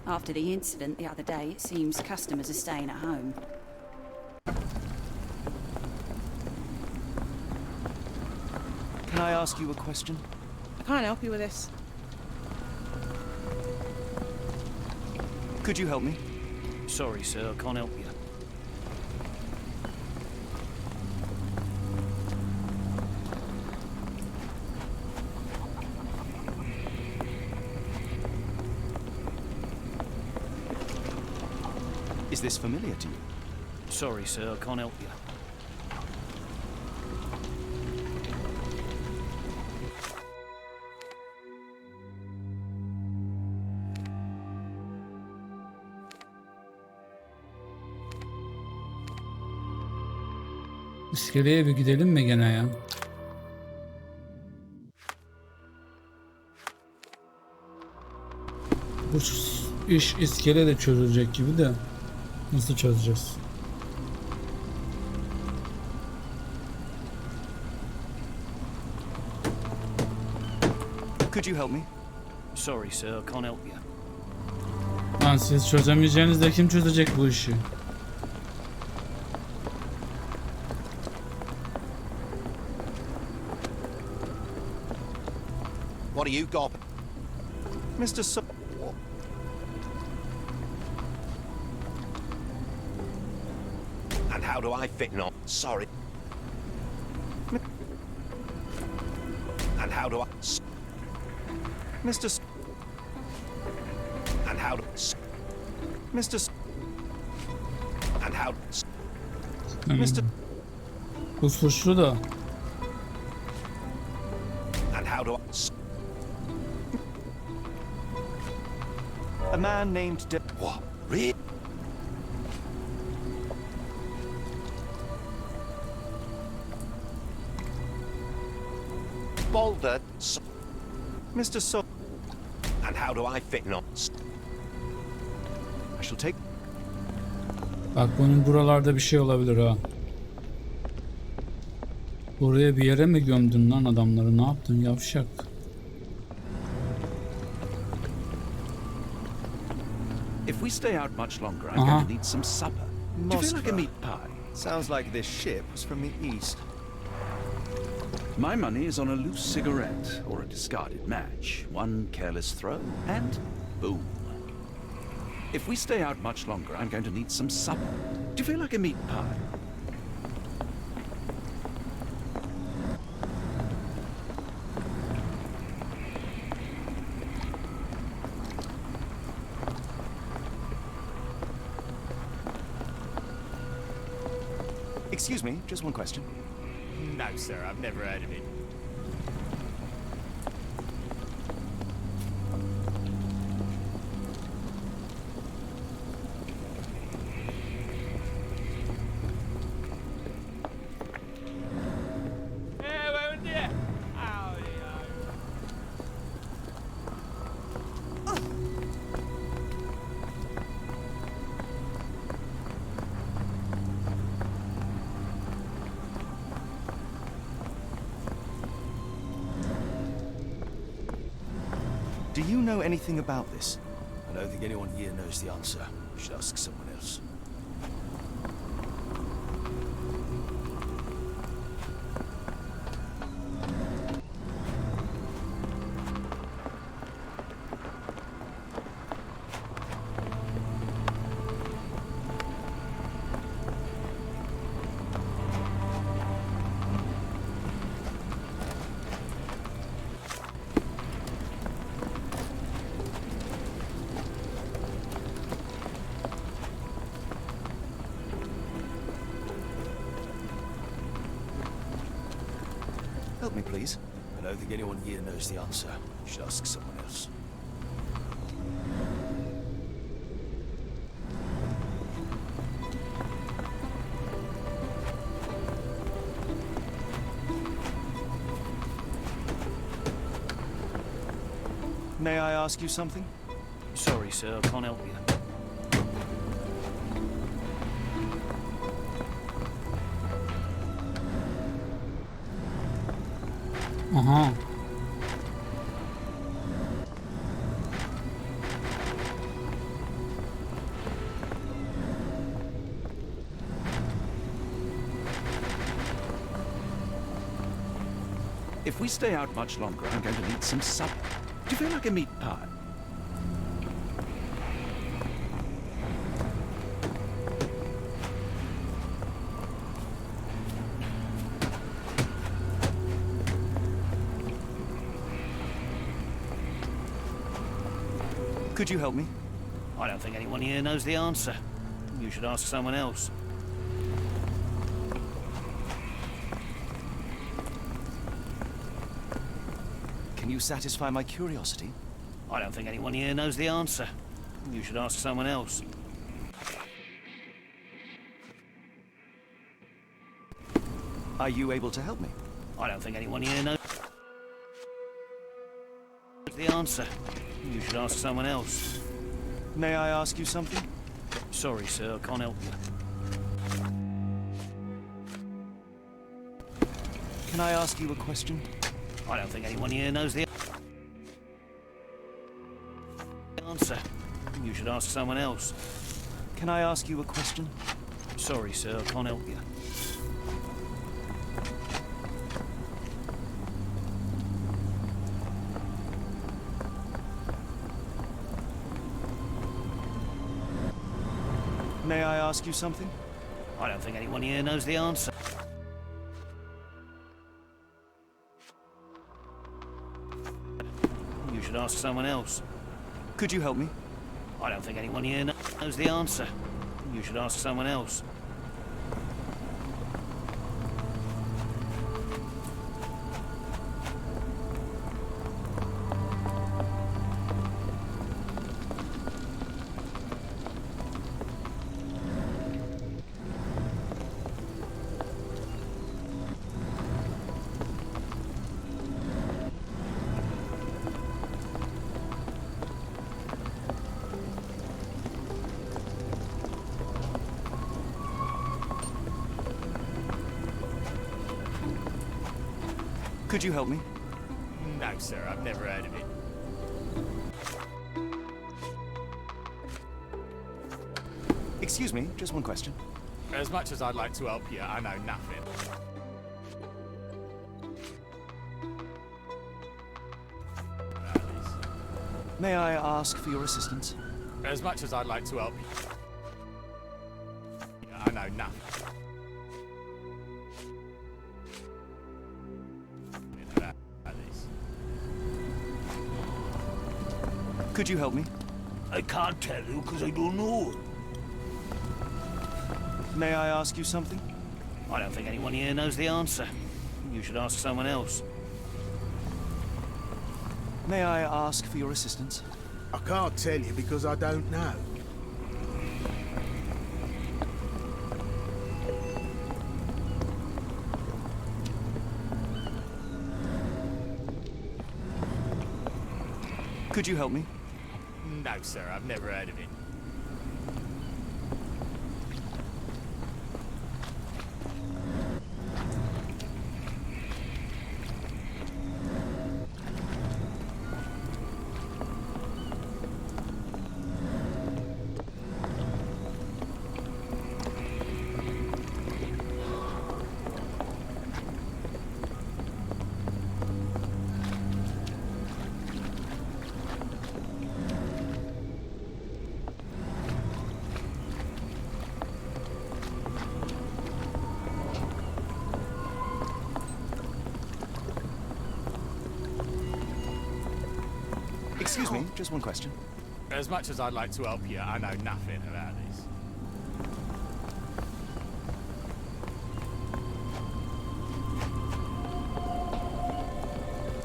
S8: After the incident the other day, it seems customers are staying at home.
S6: Can I ask you a question?
S13: I can't help you with this.
S6: Could you help me?
S7: Sorry, sir, I can't help you.
S6: Is this familiar to you?
S7: Sorry, sir, I can't help you.
S1: İskeleye bir gidelim mi gene ya? Bu iş iskele de çözülecek gibi de nasıl çözeceğiz?
S6: Could you help me?
S7: Sorry, sir, I can't help you.
S1: Lan siz çözemeyeceğinizde kim çözecek bu işi?
S11: What do you got?
S6: Mr. So
S11: And how do I fit in on? Sorry. And how do I?
S6: Mr. S
S11: And how do?
S6: Mr. S
S11: And how?
S6: Mr.
S1: Bu suçlu da.
S11: And how do I?
S6: A man named
S11: What? Really? Boulder.
S6: Mr. So
S11: And how do I fit in on?
S6: I shall take.
S1: Bak bunun buralarda bir şey olabilir ha. Buraya bir yere mi gömdün lan adamları? Ne yaptın yavşak?
S2: If we stay out much longer, I'm going to need some supper. Do you feel like a meat pie?
S6: Sounds like this ship was from the east.
S2: My money is on a loose cigarette or a discarded match. One careless throw, and boom. If we stay out much longer, I'm going to need some supper. Do you feel like a meat pie?
S6: Excuse me, just one question.
S12: No, sir, I've never heard of it.
S6: Do you know anything about this? I don't think anyone here knows the answer. You should ask someone else. Help me, please. I don't think anyone here knows the answer. You should ask someone else. May I ask you something?
S7: Sorry, sir, I can't help you.
S1: Aha.
S2: If we stay out much longer, I'm going to need some supper. Do you feel like a meat pie?
S6: Could you help me?
S7: I don't think anyone here knows the answer. You should ask someone else.
S6: Can you satisfy my curiosity?
S7: I don't think anyone here knows the answer. You should ask someone else.
S6: Are you able to help me?
S7: I don't think anyone here knows the answer. You should ask someone else.
S6: May I ask you something?
S7: Sorry, sir, I can't help you.
S6: Can I ask you a question?
S7: I don't think anyone here knows the answer. You should ask someone else.
S6: Can I ask you a question?
S7: Sorry, sir, I can't help you.
S6: May I ask you something?
S7: I don't think anyone here knows the answer. You should ask someone else.
S6: Could you help me?
S7: I don't think anyone here knows the answer. You should ask someone else.
S6: Could you help me?
S12: No, sir, I've never heard of it.
S6: Excuse me, just one question.
S12: As much as I'd like to help you, I know nothing.
S6: May I ask for your assistance?
S12: As much as I'd like to help you, I know nothing.
S6: Could you help me?
S7: I can't tell you because I don't know.
S6: May I ask you something?
S7: I don't think anyone here knows the answer. You should ask someone else.
S6: May I ask for your assistance?
S9: I can't tell you because I don't know.
S6: Could you help me?
S12: No, sir, I've never heard of it.
S6: Excuse me, just one question.
S12: As much as I'd like to help you, I know nothing about this.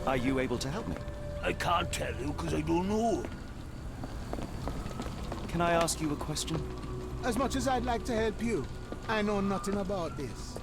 S6: Are you able to help me?
S7: I can't tell you because I don't know.
S6: Can I ask you a question?
S9: As much as I'd like to help you, I know nothing about this.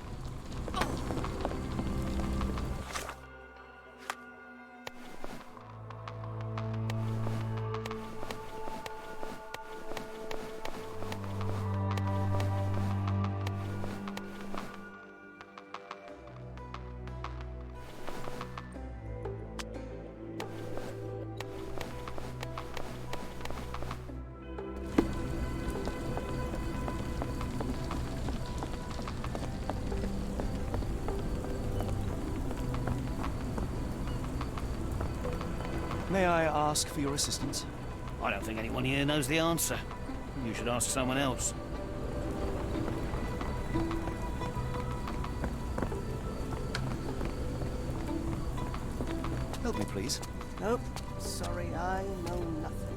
S6: May I ask for your assistance?
S7: I don't think anyone here knows the answer. You should ask someone else.
S6: Help me, please.
S14: Nope. Sorry, I know nothing.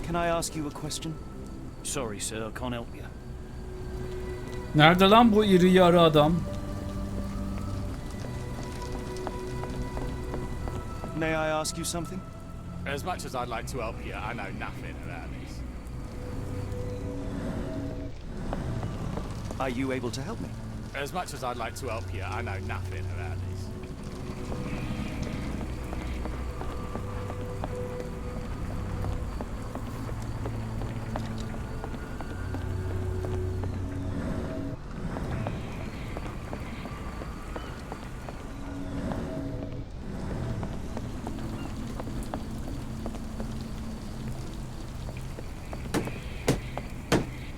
S6: Can I ask you a question?
S7: Sorry, sir, I can't help you.
S1: Nerede lan bu iri yarı adam?
S6: May I ask you something?
S12: As much as I'd like to help you, I know nothing about this.
S6: Are you able to help me?
S12: As much as I'd like to help you, I know nothing about this.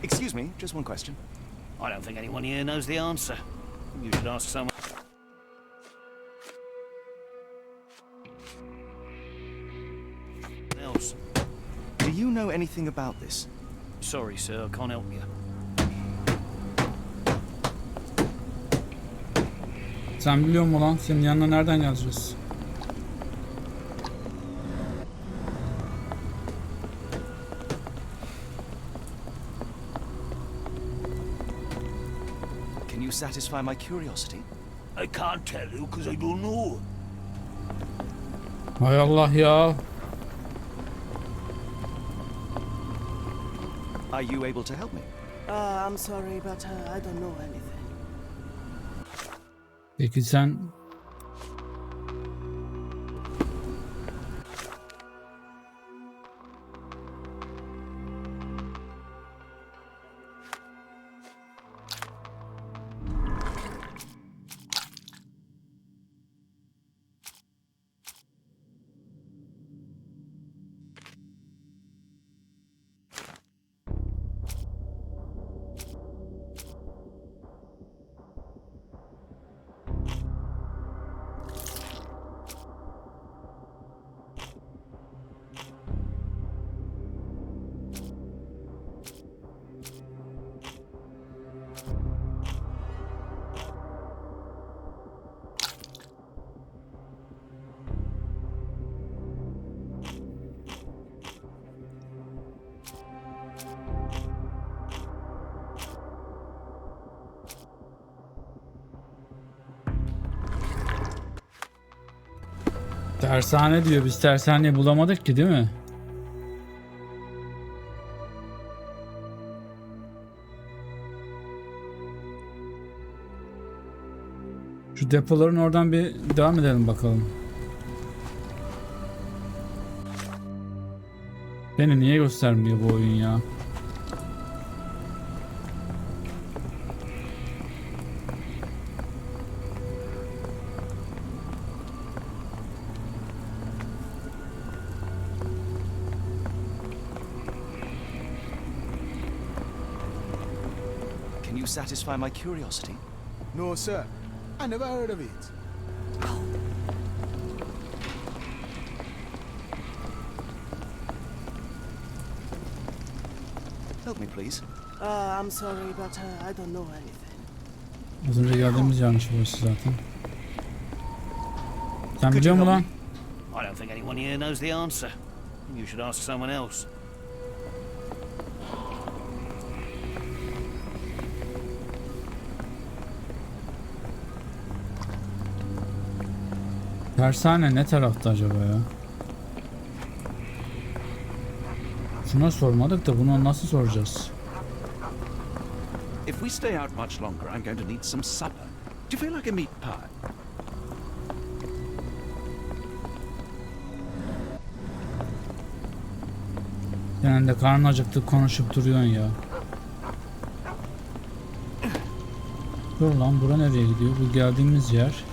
S6: Excuse me, just one question.
S7: I don't think anyone here knows the answer. You should ask someone else.
S6: Do you know anything about this?
S7: Sorry, sir, I can't help you.
S1: Sen biliyor musun lan? Senin yanına nereden geleceğiz?
S6: Can you satisfy my curiosity?
S7: I can't tell you because I don't know.
S1: Hay Allah ya.
S6: Are you able to help me?
S14: I'm sorry, but I don't know anything.
S1: Peki sen... Tersane diyor. Biz tersaneyi bulamadık ki, değil mi? Şu depoların oradan bir devam edelim bakalım. Beni niye göstermiyor bu oyun ya?
S6: Can you satisfy my curiosity?
S9: No, sir. I never heard of it.
S6: Help me, please.
S14: I'm sorry, but I don't know anything.
S1: Az önce geldiğimiz yermiş burası zaten. Sen biliyor musun lan?
S7: I don't think anyone here knows the answer. You should ask someone else.
S1: Tersane ne tarafta acaba ya? Şuna sormadık da bunu nasıl soracağız?
S2: If we stay out much longer, I'm going to need some supper. Do you feel like a meat pie?
S1: Yani de karnın acıktı konuşup duruyorsun ya. Dur lan, bura nereye gidiyor? Bu geldiğimiz yer.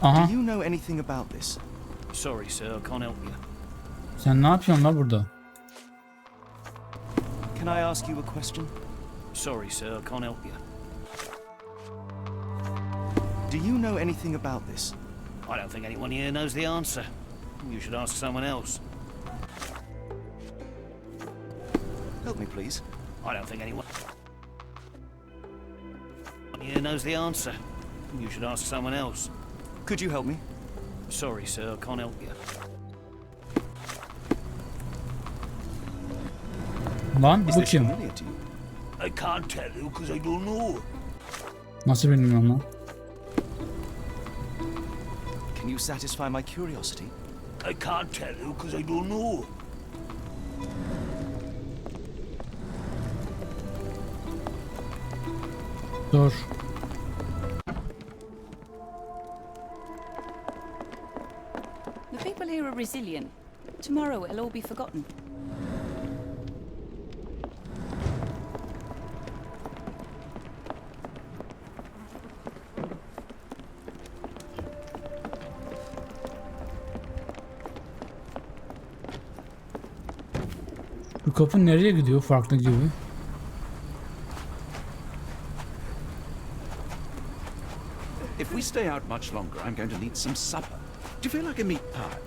S1: Aha.
S6: Do you know anything about this?
S7: Sorry, sir, I can't help you.
S1: Sen ne yapıyorsun la burada?
S6: Can I ask you a question?
S7: Sorry, sir, I can't help you.
S6: Do you know anything about this?
S7: I don't think anyone here knows the answer. You should ask someone else.
S6: Help me, please.
S7: I don't think anyone here knows the answer. You should ask someone else.
S6: Could you help me?
S7: Sorry, sir, I can't help you.
S1: Lan
S6: Is
S1: bu
S6: this
S1: kim?
S6: familiar to you?
S7: I can't tell you because I don't know.
S1: Nasıl bilmiyorum lan?
S6: Can you satisfy my curiosity?
S7: I can't tell you because I don't know.
S1: Dur.
S8: The people here are resilient. Tomorrow it'll all be forgotten.
S1: Bu kapı nereye gidiyor? Farklı gibi.
S2: If we stay out much longer, I'm going to need some supper. Do you feel like a meat pie?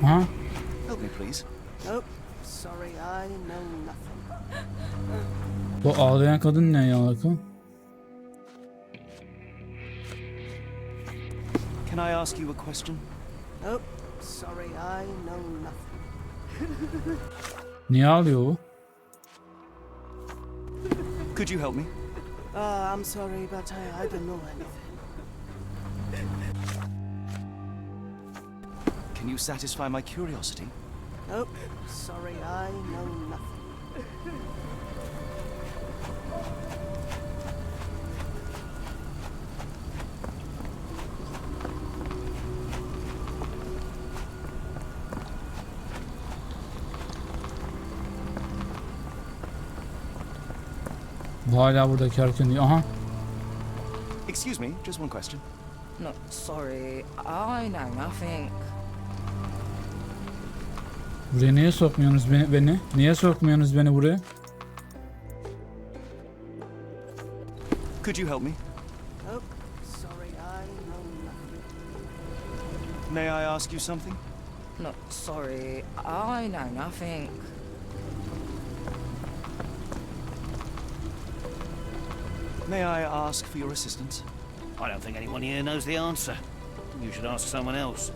S1: Aha.
S6: Help me, please.
S14: Nope. Sorry, I know nothing.
S1: Bu ağlayan kadın ne alaka?
S6: Can I ask you a question?
S14: Nope. Sorry, I know nothing.
S1: Niye ağlıyor o?
S6: Could you help me?
S14: I'm sorry, but I don't know anything.
S6: Can you satisfy my curiosity?
S14: Nope. Sorry, I know nothing.
S1: Bu hala buradaki hareket diyor. Aha.
S6: Excuse me, just one question.
S13: No, sorry, I know nothing.
S1: Buraya niye sokmuyorsunuz beni? Niye sokmuyorsunuz beni buraya?
S6: Could you help me?
S14: Nope. Sorry, I know nothing.
S6: May I ask you something?
S13: No, sorry, I know nothing.
S6: May I ask for your assistance?
S7: I don't think anyone here knows the answer. You should ask someone else.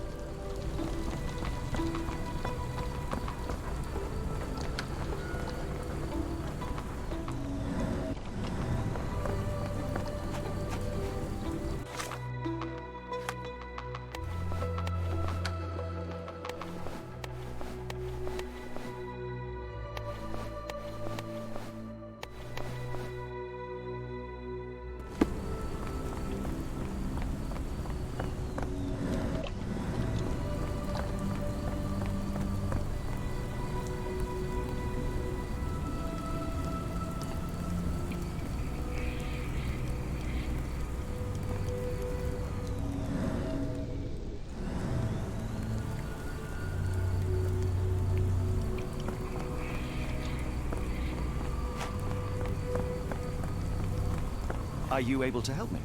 S6: Are you able to help me?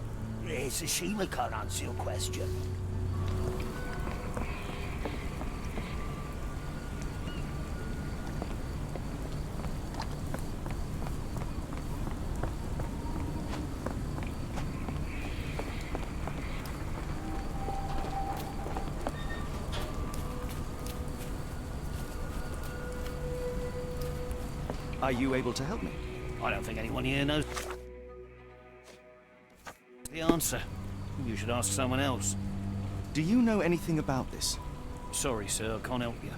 S7: It's a shame I can't answer your question.
S6: Are you able to help me?
S7: I don't think anyone here knows the answer. You should ask someone else.
S6: Do you know anything about this?
S7: Sorry, sir, I can't help you.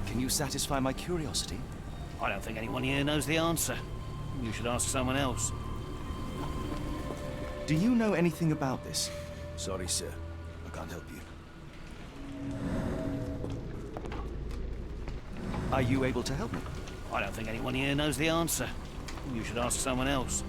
S6: Can you satisfy my curiosity?
S7: I don't think anyone here knows the answer. You should ask someone else.
S6: Do you know anything about this? Sorry, sir. I can't help you. Are you able to help me?
S7: I don't think anyone here knows the answer. You should ask someone else.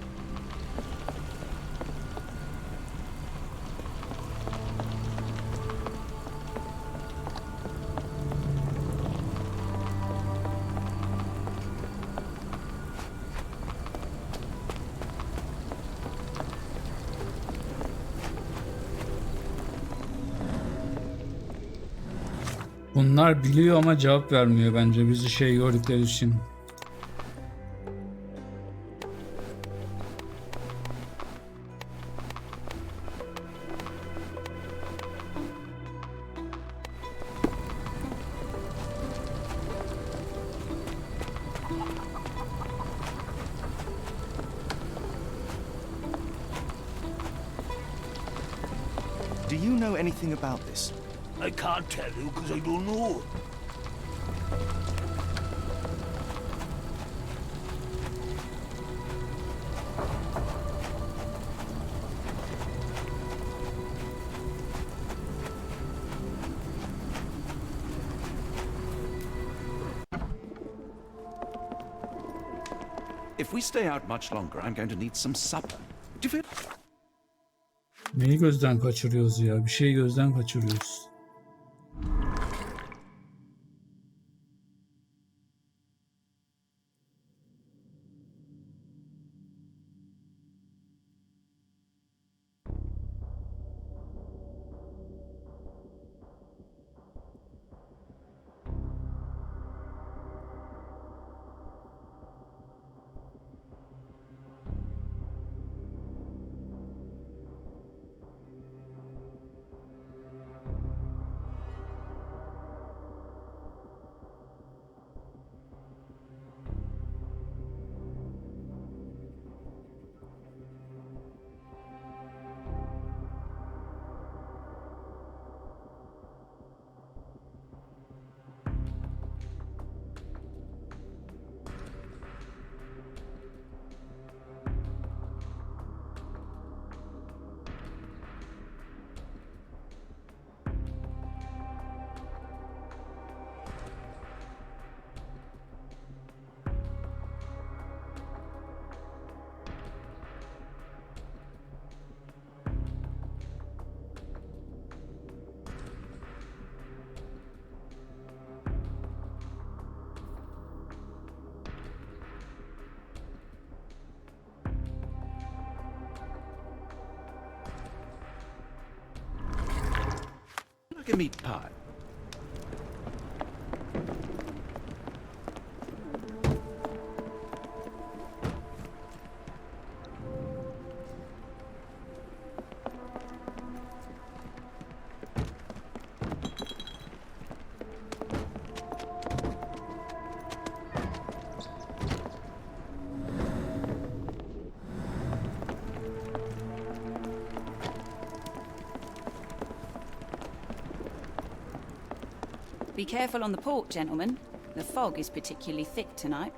S1: Bunlar biliyor ama cevap vermiyor bence bizi şey gördükleri için.
S6: Do you know anything about this?
S7: I can't tell you because I don't know.
S2: If we stay out much longer, I'm going to need some supper. Do you feel...
S1: Neyi gözden kaçırıyoruz ya? Bir şeyi gözden kaçırıyoruz.
S2: like a meat pie?
S8: Be careful on the port, gentlemen. The fog is particularly thick tonight.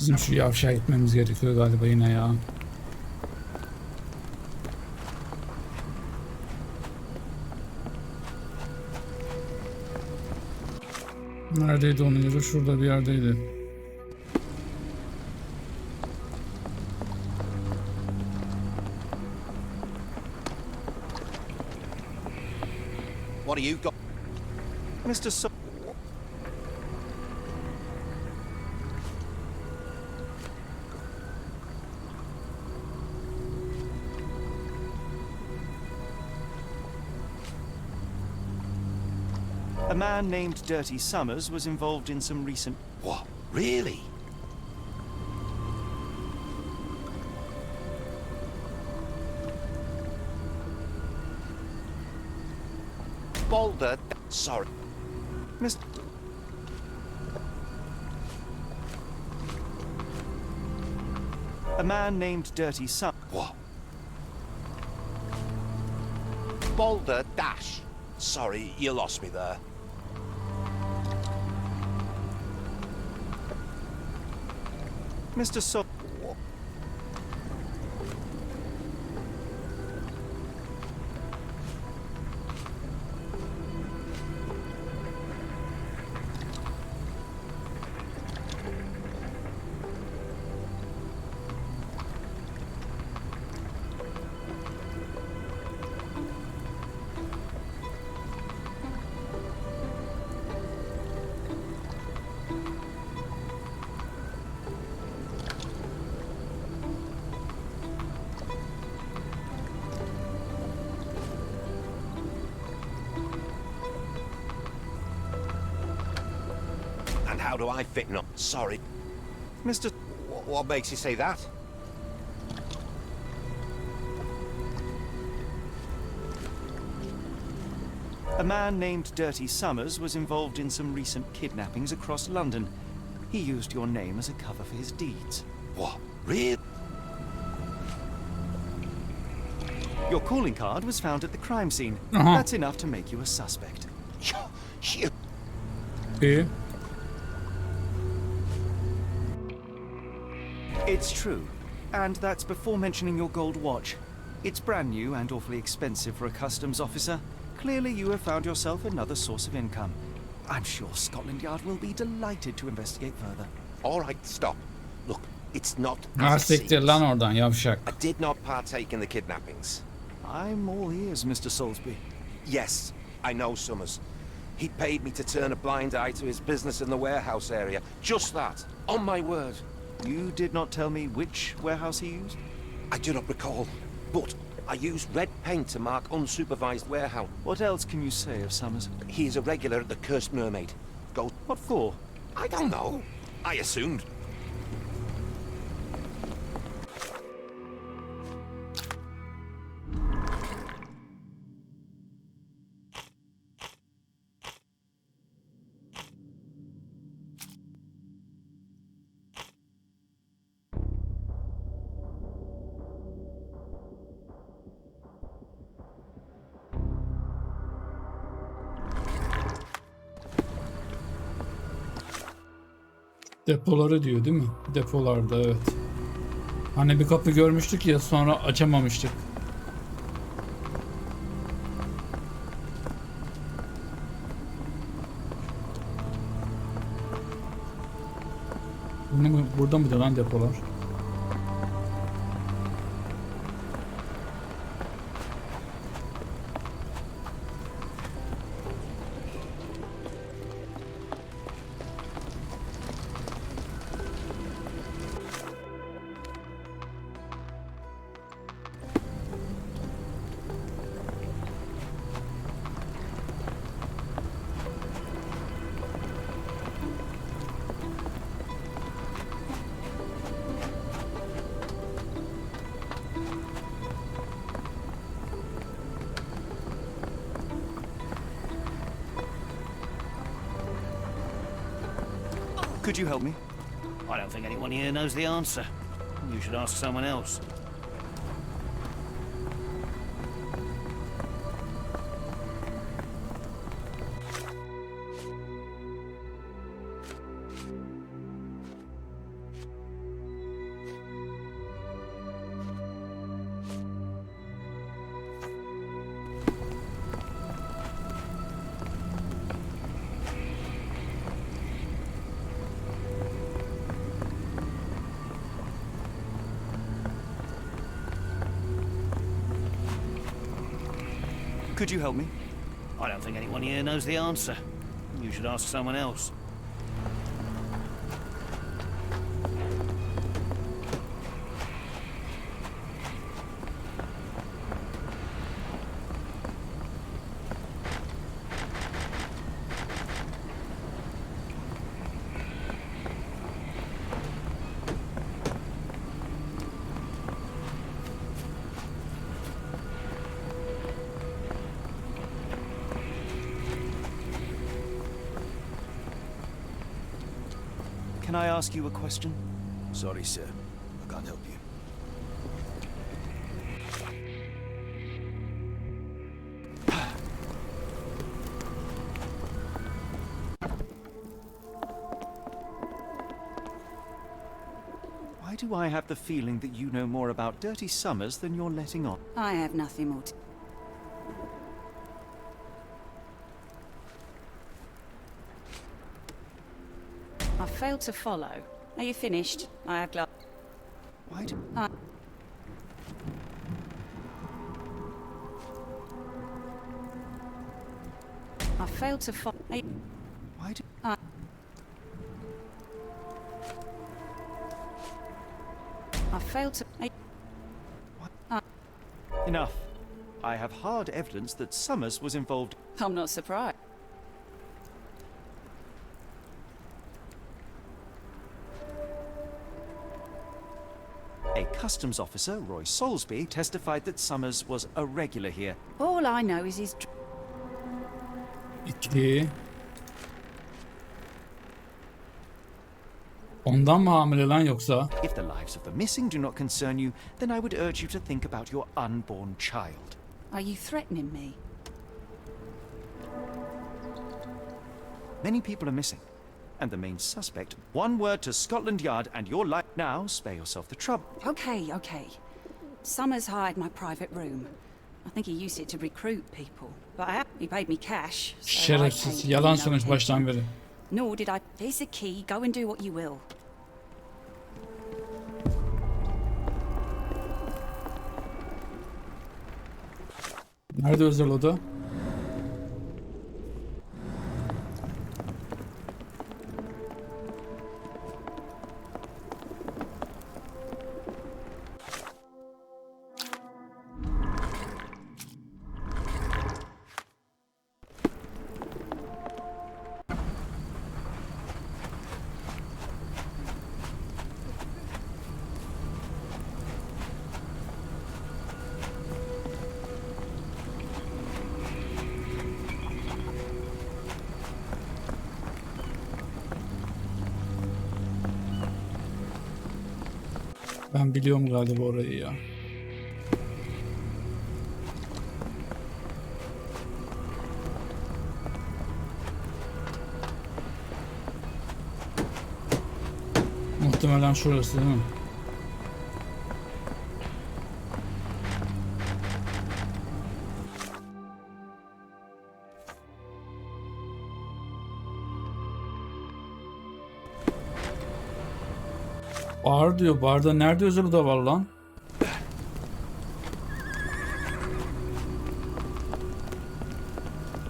S1: Bizim şu yavşağa gitmemiz gerekiyor galiba yine ya. Neredeydi onun yeri? Şurada bir yerdeydi.
S11: What do you got?
S6: Mr. So A man named Dirty Summers was involved in some recent...
S11: What? Really? Boulder... Sorry.
S6: Mr. A man named Dirty Summers...
S11: What? Boulder Dash. Sorry, you lost me there.
S6: Mr. So...
S11: And how do I fit in? Sorry.
S6: Mr.
S11: What makes you say that?
S6: A man named Dirty Summers was involved in some recent kidnappings across London. He used your name as a cover for his deeds.
S11: What? Really?
S6: Your calling card was found at the crime scene.
S1: Uh-huh.
S6: That's enough to make you a suspect.
S11: You... It's
S6: true. And that's before mentioning your gold watch. It's brand new and awfully expensive for a customs officer. Clearly you have found yourself another source of income. I'm sure Scotland Yard will be delighted to investigate further.
S11: All right, stop. Look, it's not
S1: Ha
S11: as it
S1: siktir
S11: seems.
S1: lan oradan yavşak.
S11: I did not partake in the kidnappings.
S6: I'm all ears, Mr. Soulsby.
S11: Yes, I know Summers. He paid me to turn a blind eye to his business in the warehouse area. Just that, on my word.
S6: You did not tell me which warehouse he used?
S11: I do not recall, but I used red paint to mark unsupervised warehouse.
S6: What else can you say of Summers?
S11: He is a regular at the Cursed Mermaid. Go.
S6: What for?
S11: I don't know. I assumed.
S1: Depoları diyor değil mi? Depolarda evet. Hani bir kapı görmüştük ya sonra açamamıştık. Burada mıydı lan depolar?
S6: Could you help me?
S7: I don't think anyone here knows the answer. You should ask someone else.
S6: Could you help me?
S7: I don't think anyone here knows the answer. You should ask someone else.
S6: Can I ask you a question?
S15: Sorry, sir. I can't help you.
S6: Why do I have the feeling that you know more about Dirty Summers than you're letting on?
S8: I have nothing more to... I failed to follow. Are you finished? I have glass.
S6: Why do...
S8: I failed to follow.
S6: Why do...
S8: I failed to...
S6: Enough. I have hard evidence that Summers was involved.
S8: I'm not surprised.
S6: A customs officer, Roy Soulsby, testified that Summers was a regular here.
S8: All I know is his...
S1: 2. Ondan mı hamile lan yoksa?
S6: If the lives of the missing do not concern you, then I would urge you to think about your unborn child.
S8: Are you threatening me?
S6: Many people are missing, and the main suspect, one word to Scotland Yard and your life. Now, spare yourself the trouble.
S8: Okay. Summers hired my private room. I think he used it to recruit people. But he paid me cash. So
S1: Şerefsiz. Yalan söylemiş baştan beri.
S8: Nor did I... Here's the key. Go and do what you will.
S1: Nerede özel oda? Ben biliyorum galiba orayı ya. Muhtemelen şurası değil mi? Bar diyor. Barda nerede özel oda var lan?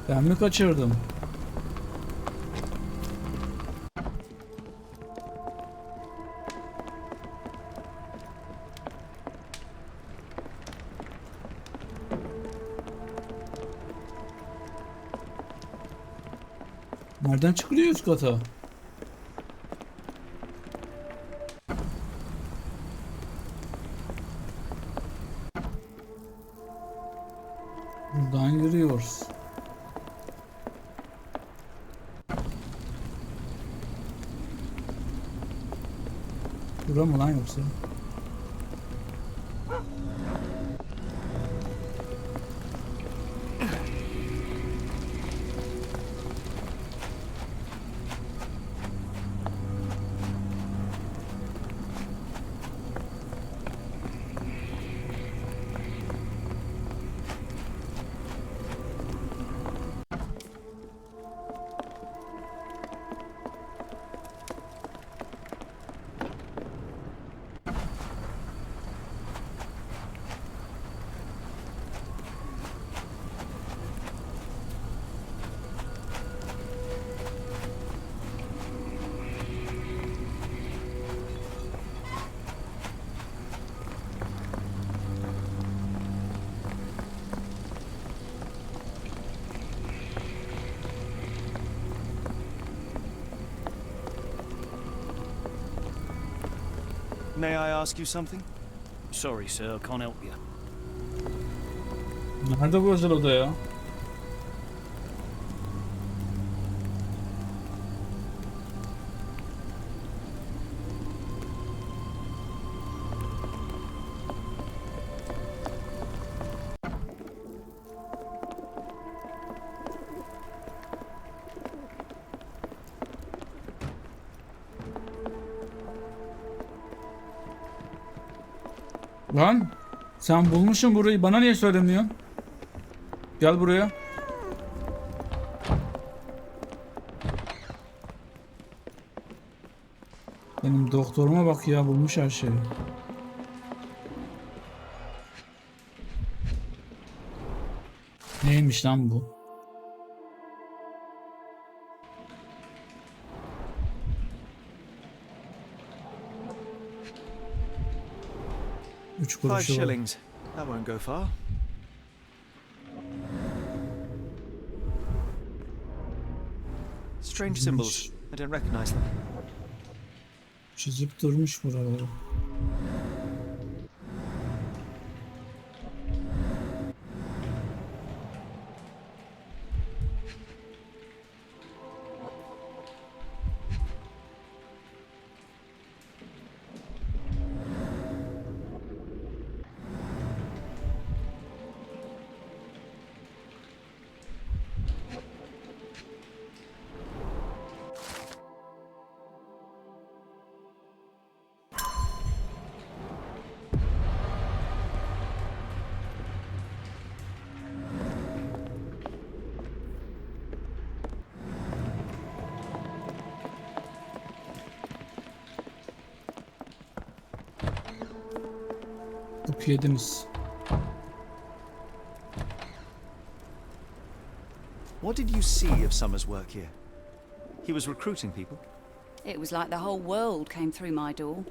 S1: Ben mi kaçırdım? Nereden çıkılıyor üst kata? Buradan yürüyoruz. Bura mı lan yoksa?
S6: May I ask you something?
S7: Sorry, sir, I can't help you.
S1: Nerede bu özel oda ya? Lan sen bulmuşsun burayı, bana niye söylemiyorsun? Gel buraya. Benim doktoruma bak ya, bulmuş her şeyi. Neymiş lan bu? Üç
S6: 5
S1: kuruşu var.
S6: shillings. That won't go far. Strange symbols. I don't recognize them.
S1: Çizip durmuş buraları. Yediniz.
S6: What did you see of Summer's work here? He was recruiting people?
S8: It was like the whole world came through my door.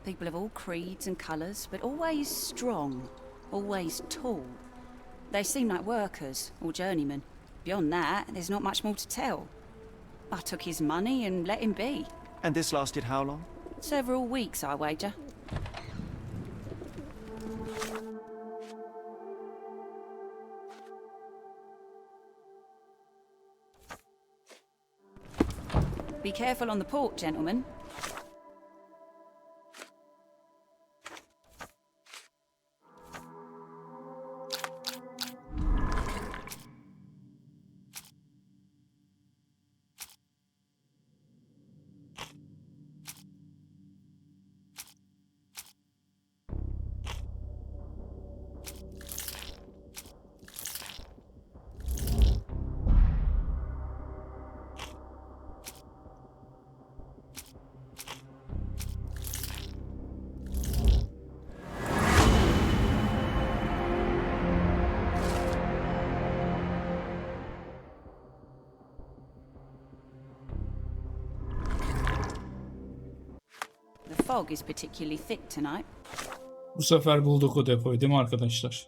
S8: People of all creeds and colours, but always strong, always tall. They seem like workers or journeymen. Beyond that, there's not much more to tell. I took his money and let him be.
S6: And this lasted how long?
S8: Several weeks, I wager. Be careful on the port, gentlemen. The fog is particularly thick tonight.
S1: Bu sefer bulduk o depoyu, değil mi arkadaşlar?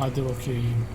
S1: Hadi bakayım.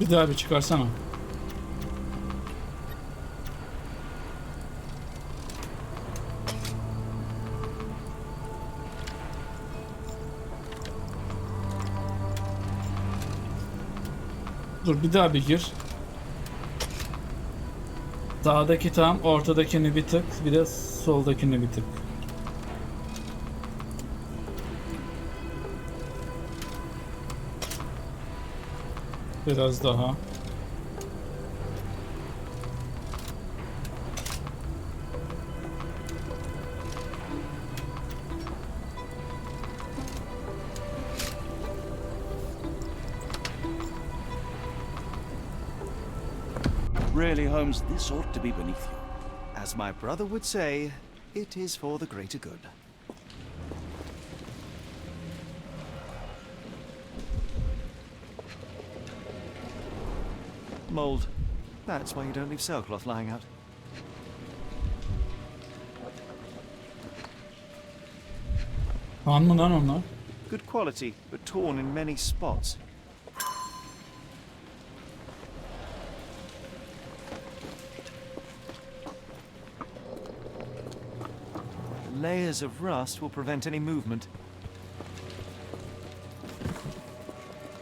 S1: Bir daha bir çıkarsana. Dur bir daha bir gir. Sağdaki tam, ortadakini bir tık, bir de soldakini bir tık. Biraz daha.
S6: Really, Holmes, this ought to be beneath you. As my brother would say, it is for the greater good. Mold. That's why you don't leave sailcloth lying out.
S1: Han mı lan onlar?
S6: Good quality, but torn in many spots. Layers of rust will prevent any movement.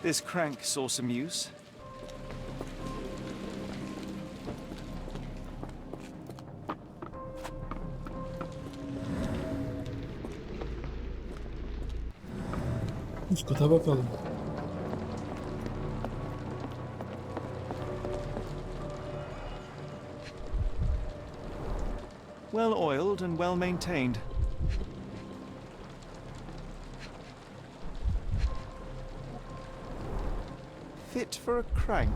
S6: This crank saw some use.
S1: Üst kata bakalım.
S6: Well oiled and well maintained. Fit for a crank.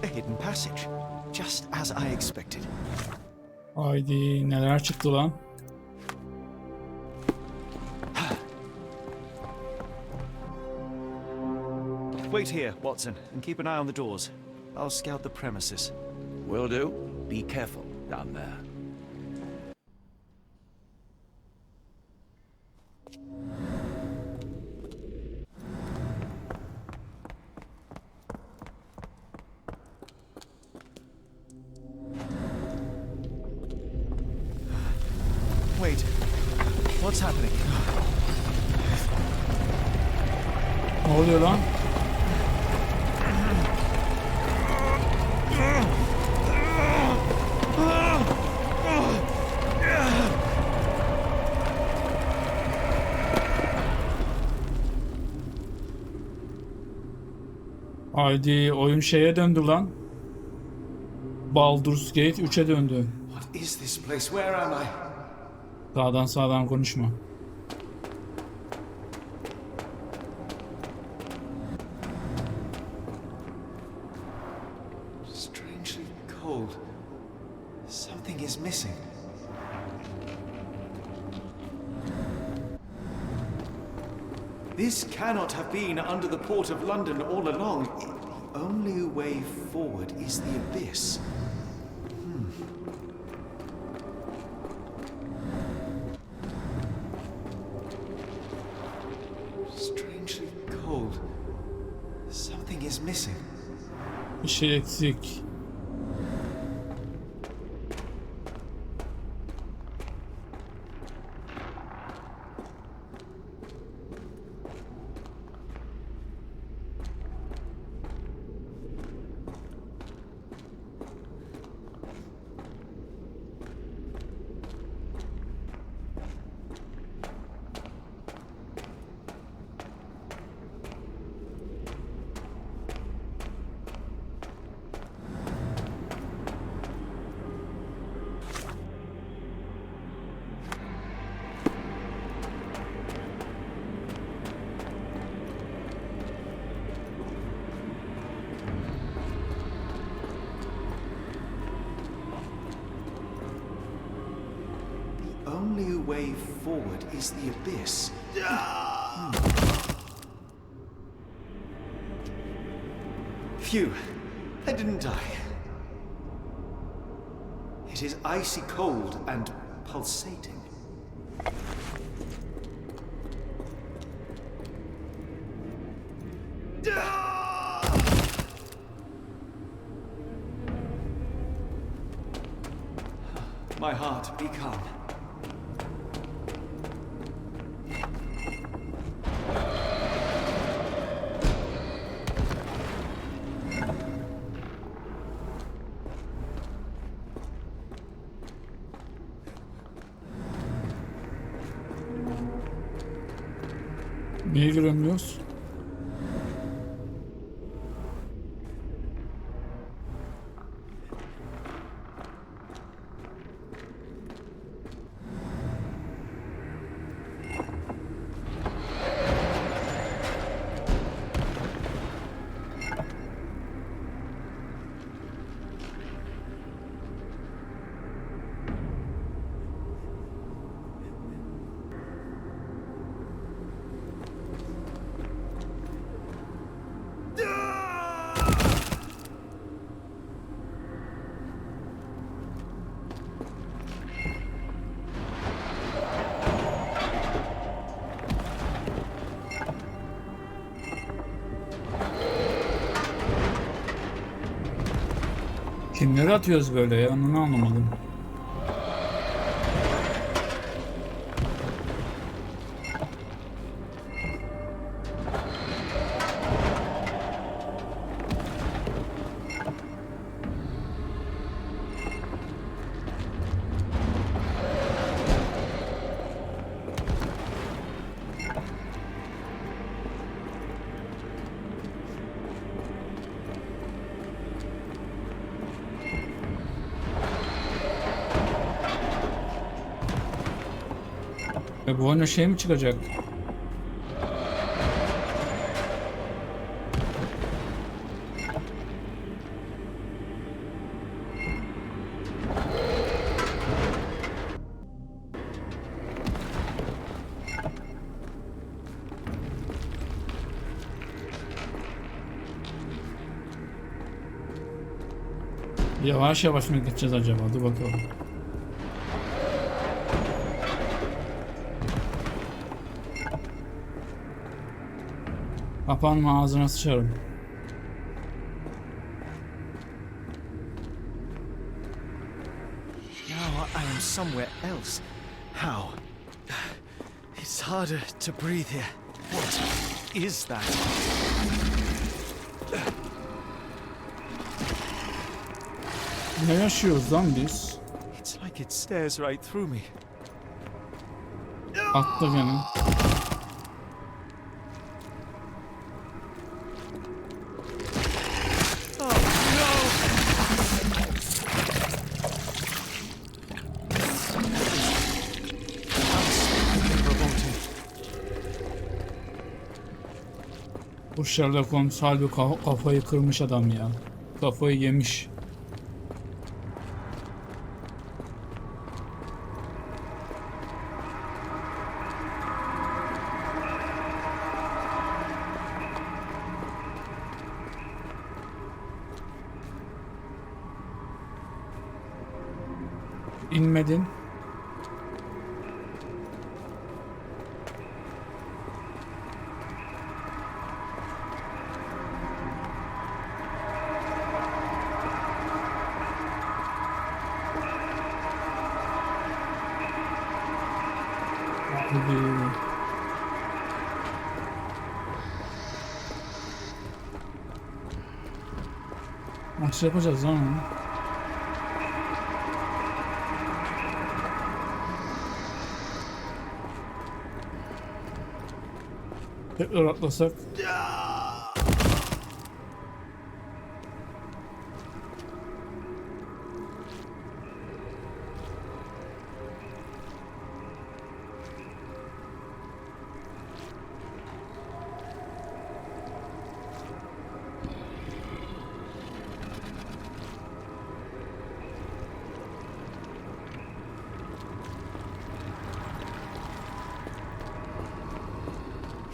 S6: A hidden passage, just as I expected.
S1: Haydi neler çıktı lan?
S6: Wait here, Watson, and keep an eye on the doors. I'll scout the premises.
S11: Will do. Be careful down there.
S6: Wait, what's happening?
S1: Ne oluyor lan? Haydi oyun şeye döndü lan. Baldur's Gate 3'e döndü.
S6: What is this place? Where am I?
S1: Sağdan konuşma.
S6: Strangely cold. Something is missing. This cannot have been under the port of London all along. The only way forward is the abyss. Strangely cold. Something is missing.
S1: Bir şey eksik.
S6: The only way forward is the abyss. Phew. I didn't die. It is icy cold and pulsating. My heart, be calm.
S1: Niye giremiyoruz? Kimleri atıyoruz böyle ya? Onu anlamadım. Bu oyuna şey mi çıkacak? Yavaş yavaş mı gideceğiz acaba? Dur bakalım. Kapanma, ağzına sıçarım.
S6: Now I am somewhere else. How? It's harder to breathe here. What is that?
S1: Ne yaşıyoruz lan biz?
S6: It's like it stares right through me.
S1: Attı gene. Bu Sherlock Holmes harbi kafayı kırmış adam ya. Kafayı yemiş. İnmedin. Nasıl yapacağız lan onu? Tekrar atlasak.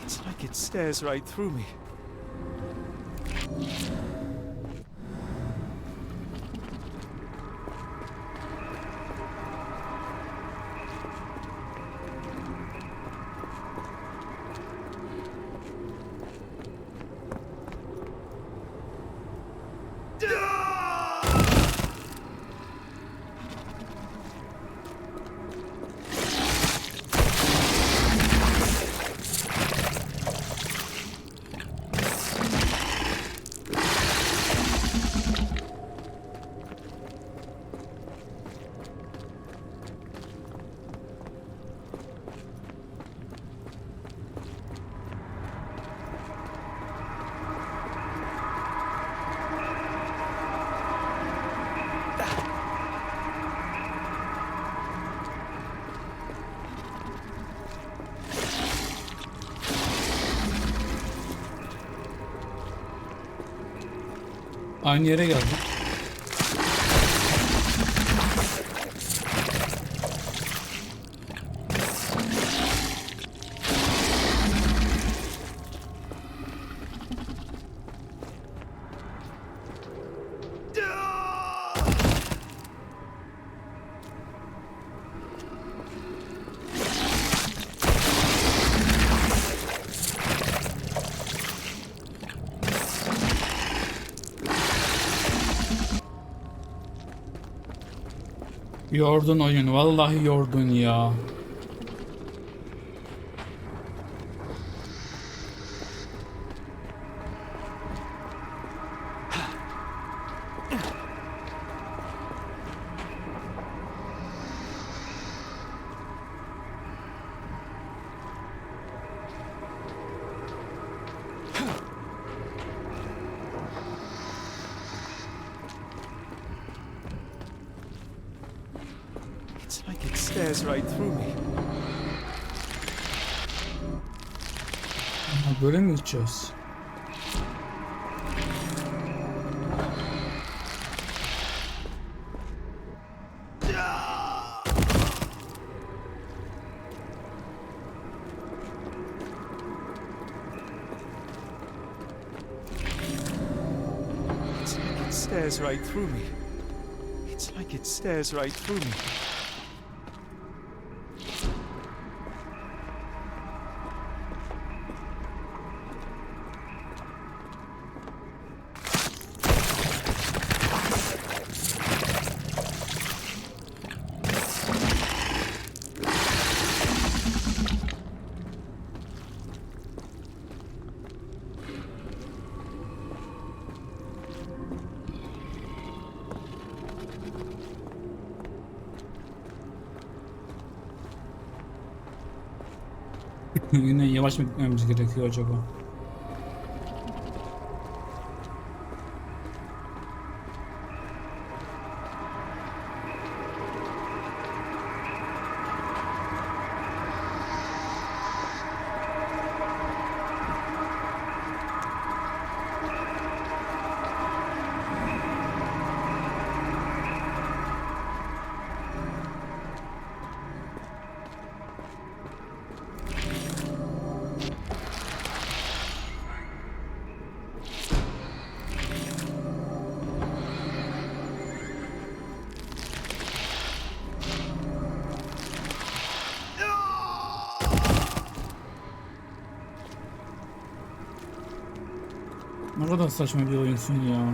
S6: It's like it stares right through me.
S1: Aynı yere geldik. Yordun oyun. Vallahi yordun ya.
S6: It's like it stares right through me.
S1: Aha, böyle mi gideceğiz?
S6: It's like it stares right through me. It's like it stares right through me.
S1: Yine yavaş mı gitmemiz gerekiyor acaba? Ne kadar saçma bir oyunsun ya.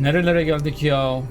S1: Nerelere geldik ya?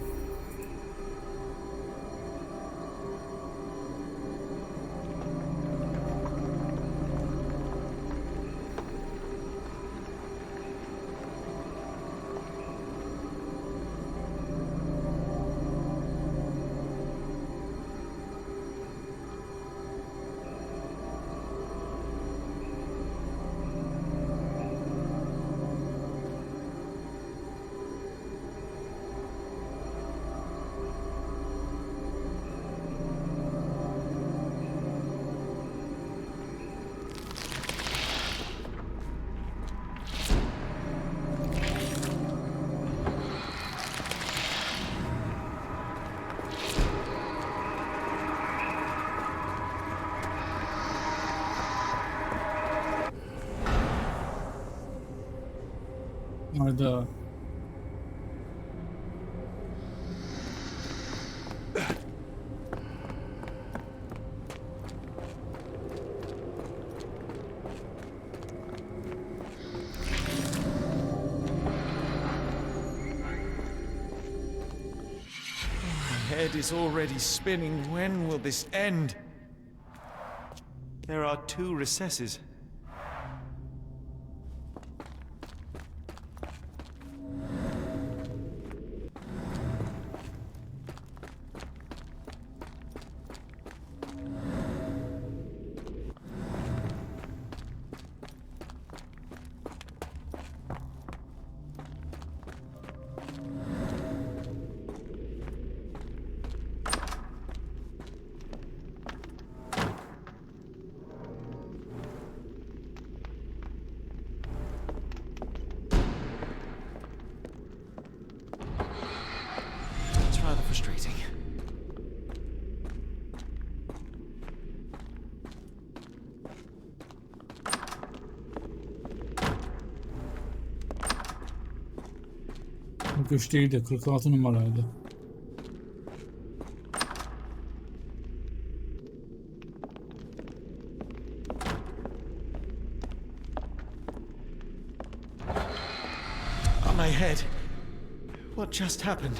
S1: Hayda.
S6: My head is already spinning. When will this end? There are 2 recesses. It's rather frustrating.
S1: Güç değildi. 46 numaraydı.
S6: On my head. What just happened?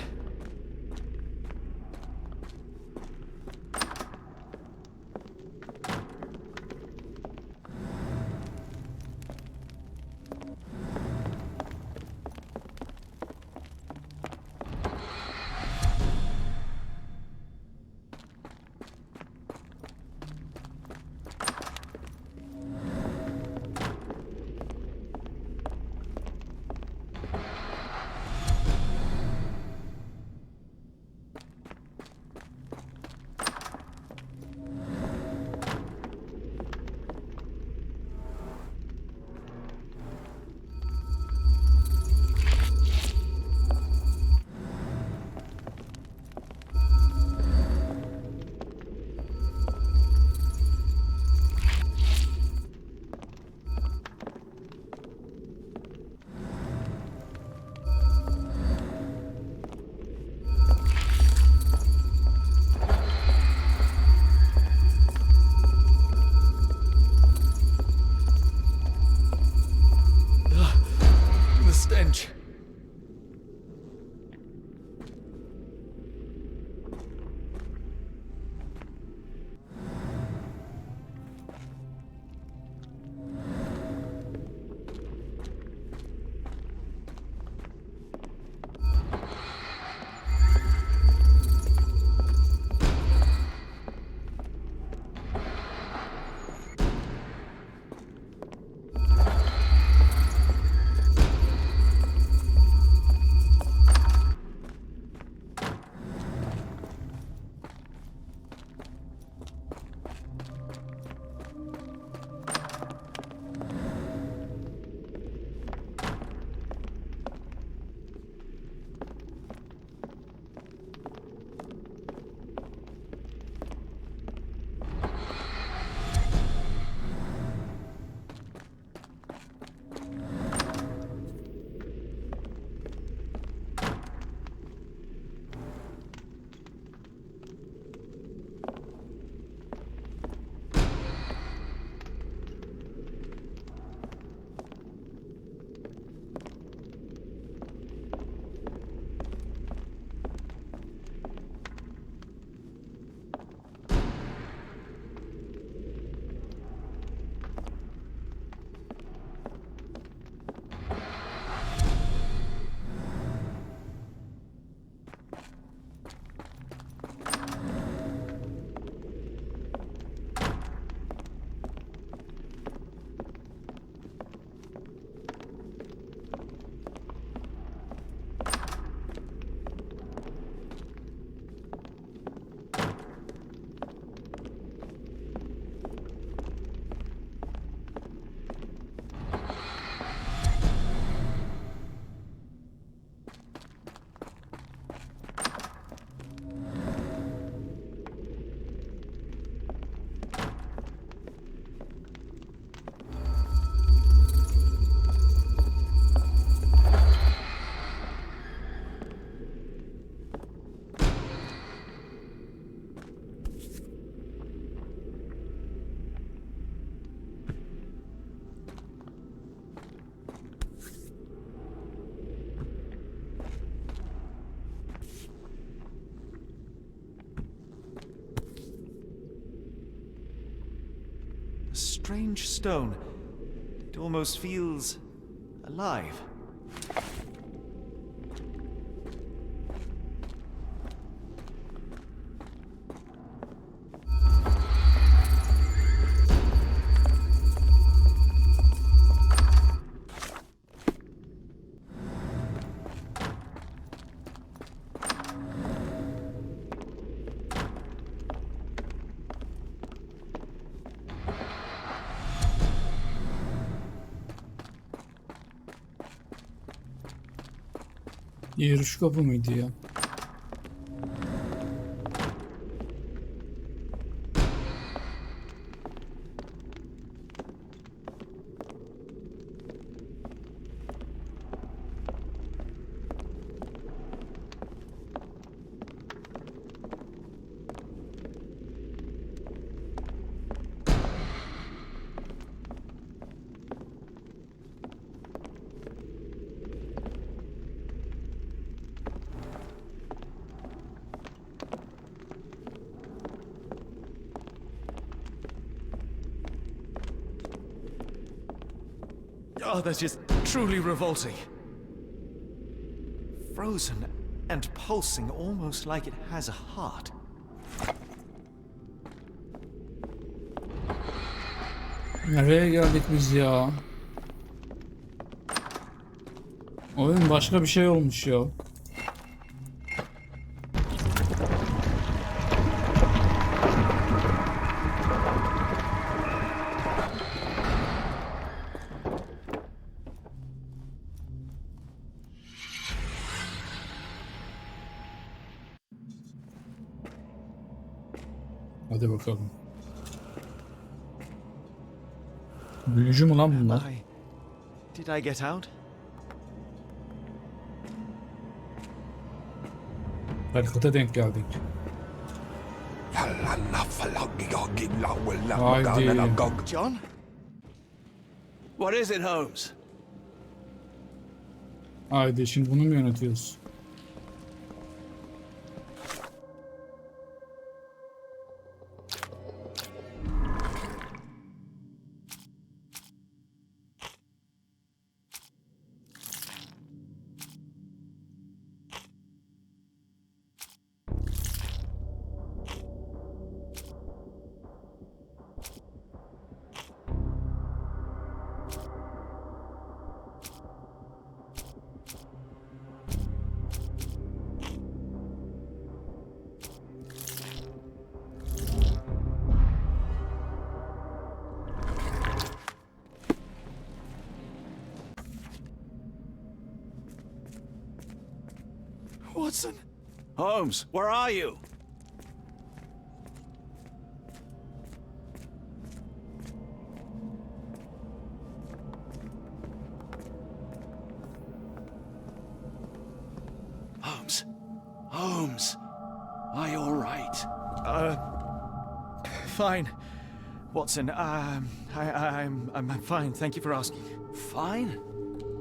S6: strange stone. It almost feels alive.
S1: Yarış kapı mıydı ya?
S6: Oh, that is truly revolting. Frozen and pulsing almost like it has a heart.
S1: Nereye geldik biz ya? Oyun başka bir şey olmuş ya. Hadi bakalım. Büyücü mü lan bunlar?
S6: Did I get out?
S1: Tarikata denk geldik. Haydi.
S2: John? What is it, Holmes?
S1: Haydi şimdi bunu mu yönetiyoruz?
S2: Watson? Holmes, where are you? Holmes? Holmes? Are you all right?
S6: Fine. Watson, I'm fine. Thank you for asking.
S2: Fine?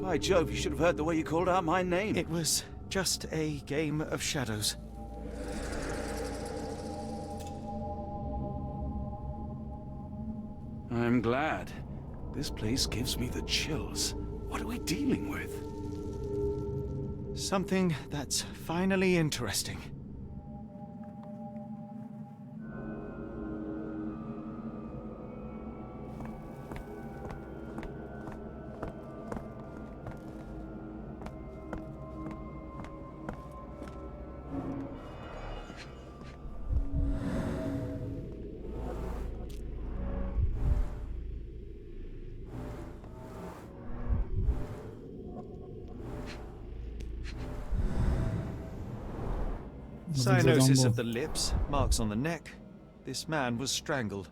S2: By Jove, you should have heard the way you called out my name.
S6: It was just a game of shadows.
S2: I'm glad. This place gives me the chills. What are we dealing with?
S6: Something that's finally interesting. Cyanosis of the lips, marks on the neck. This man was strangled.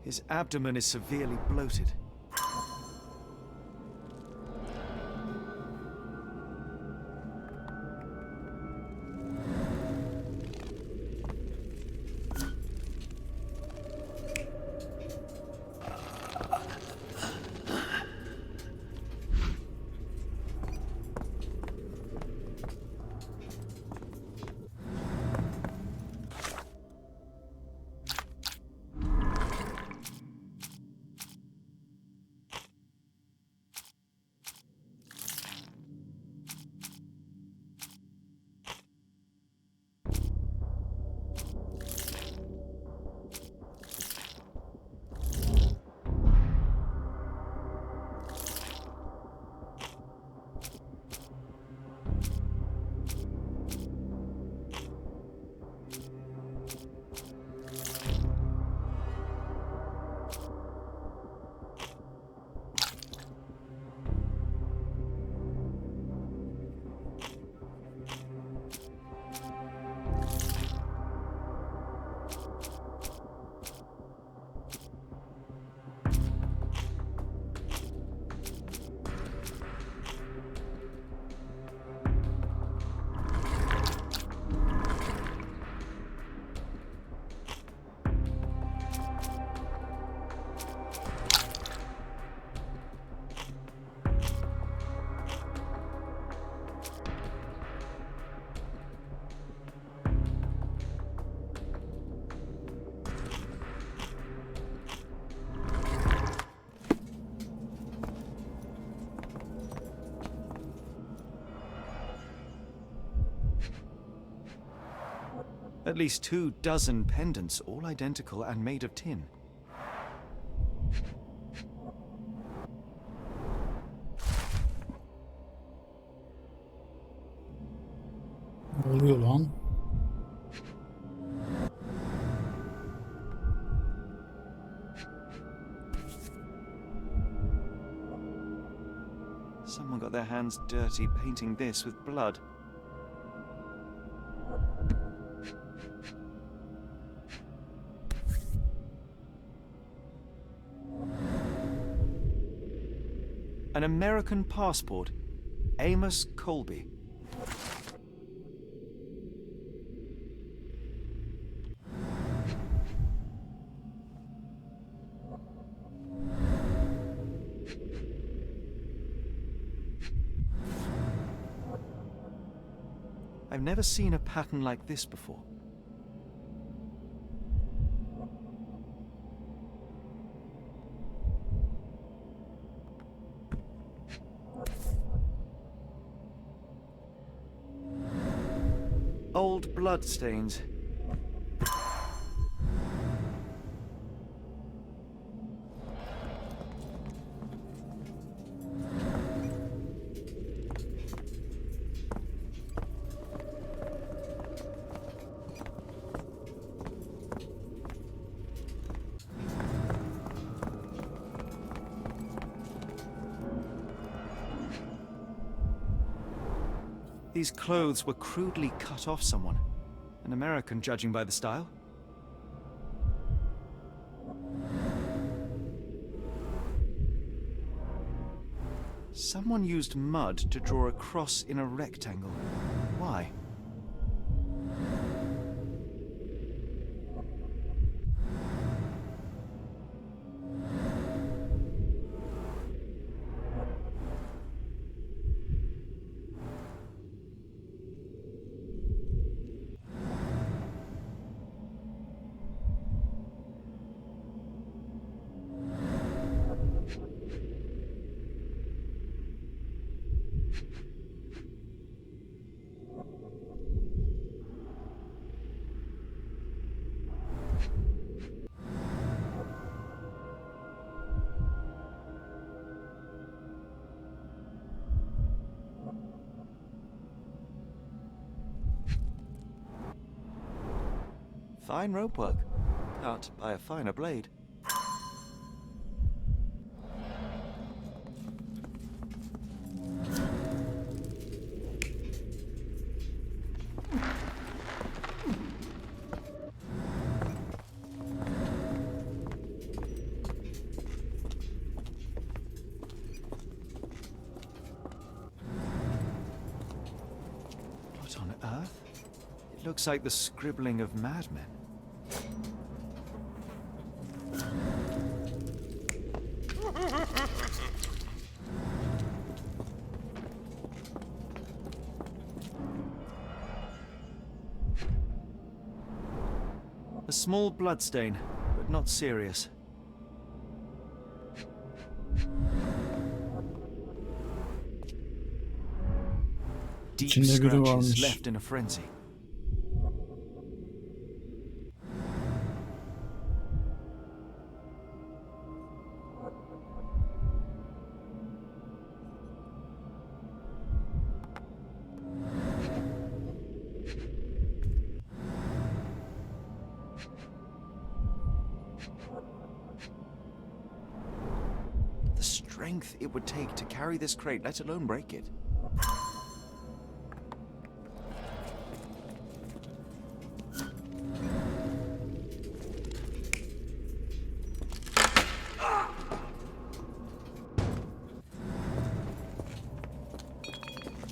S6: His abdomen is severely bloated. At least 24 pendants, all identical and made of tin.
S1: Ne oluyor lan?
S6: Someone got their hands dirty painting this with blood. An American passport. Amos Colby. I've never seen a pattern like this before. Old blood stains. These clothes were crudely cut off someone. An American, judging by the style. Someone used mud to draw a cross in a rectangle. Why? Fine rope work, cut by a finer blade. What on earth? It looks like the scribbling of madmen. A small bloodstain, but not serious. Deep
S1: İçinde biri
S6: scratches
S1: varmış.
S6: left in a frenzy. The strength it would take to carry this crate, let alone break it.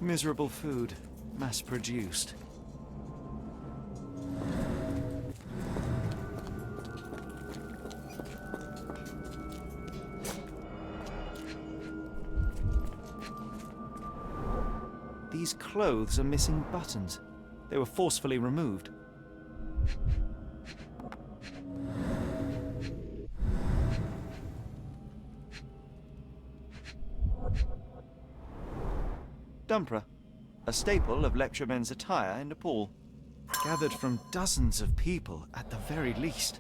S6: Miserable food, mass-produced. These clothes are missing buttons. They were forcefully removed. Dumpra, a staple of lecture men's attire in Nepal. gathered from dozens of people at the very least.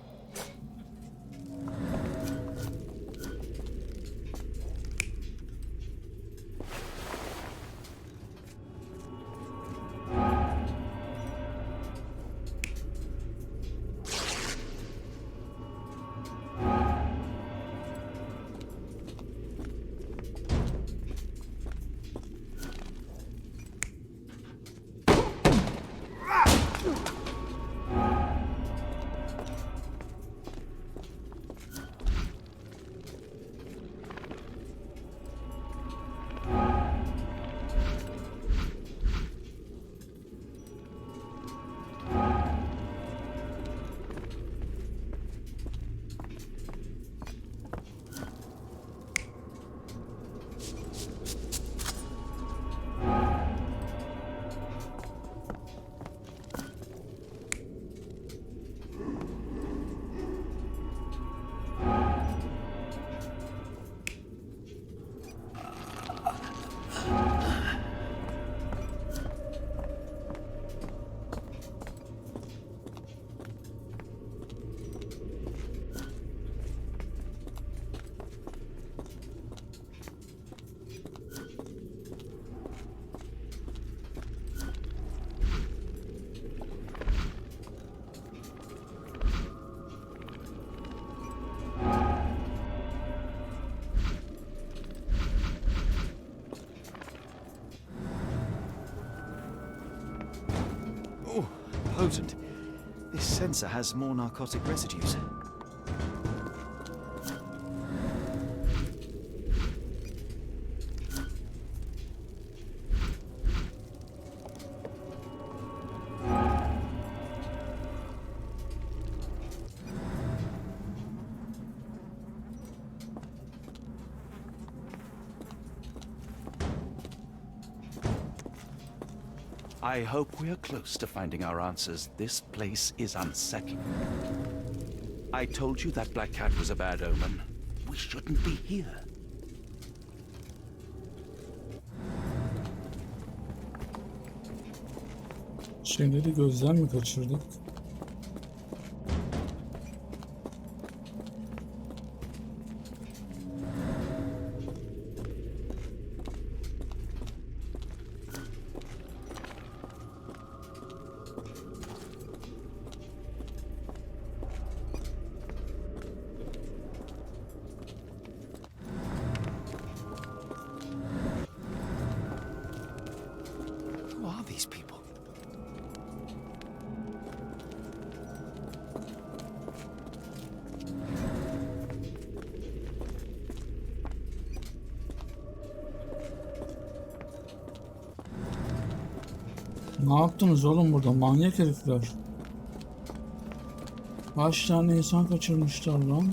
S6: Potent. This sensor has more narcotic residues.
S2: I hope we are close to finding our answers. This place is unsettling. I told you that black cat was a bad omen. We shouldn't be here.
S1: Şeyleri gözden mi kaçırdık?
S6: Who are these people?
S1: Ne yaptınız oğlum burada? Manyak herifler. Kaç tane insan kaçırmışlar lan?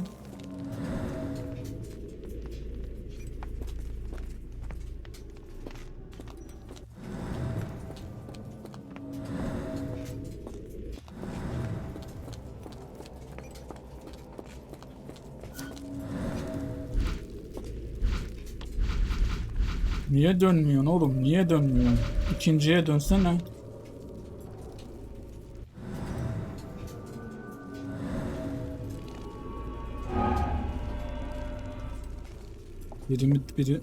S1: Niye dönmüyorsun oğlum? Niye dönmüyorsun? İkinciye dönsene. Biri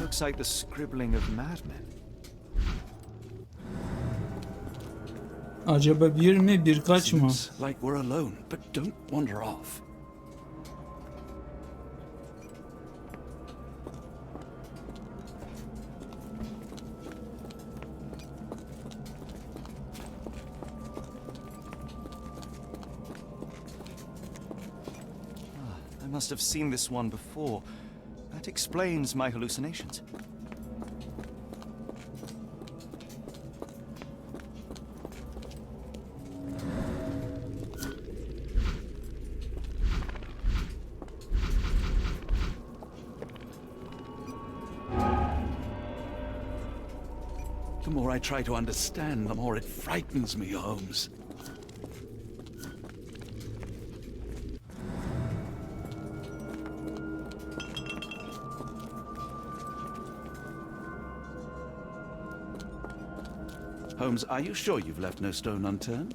S6: Looks like the scribbling of madmen.
S1: Acaba bir mi birkaç mı?
S2: Seems like we're alone, but don't wander off.
S6: I must have seen this one before. That explains my hallucinations.
S2: The more I try to understand, the more it frightens me, Holmes. Holmes, are you sure you've left no stone unturned?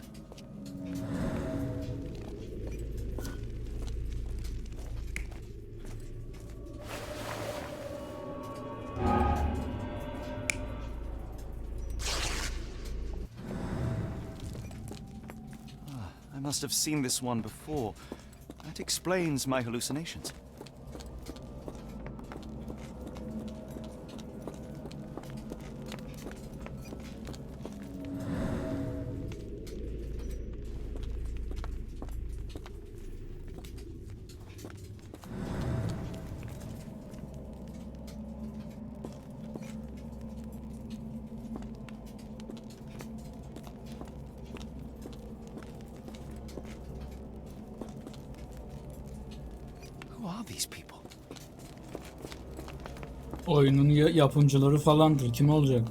S6: I must have seen this one before. That explains my hallucinations. Who are these people?
S1: Oyunun yapımcıları falandır. Kim olacak?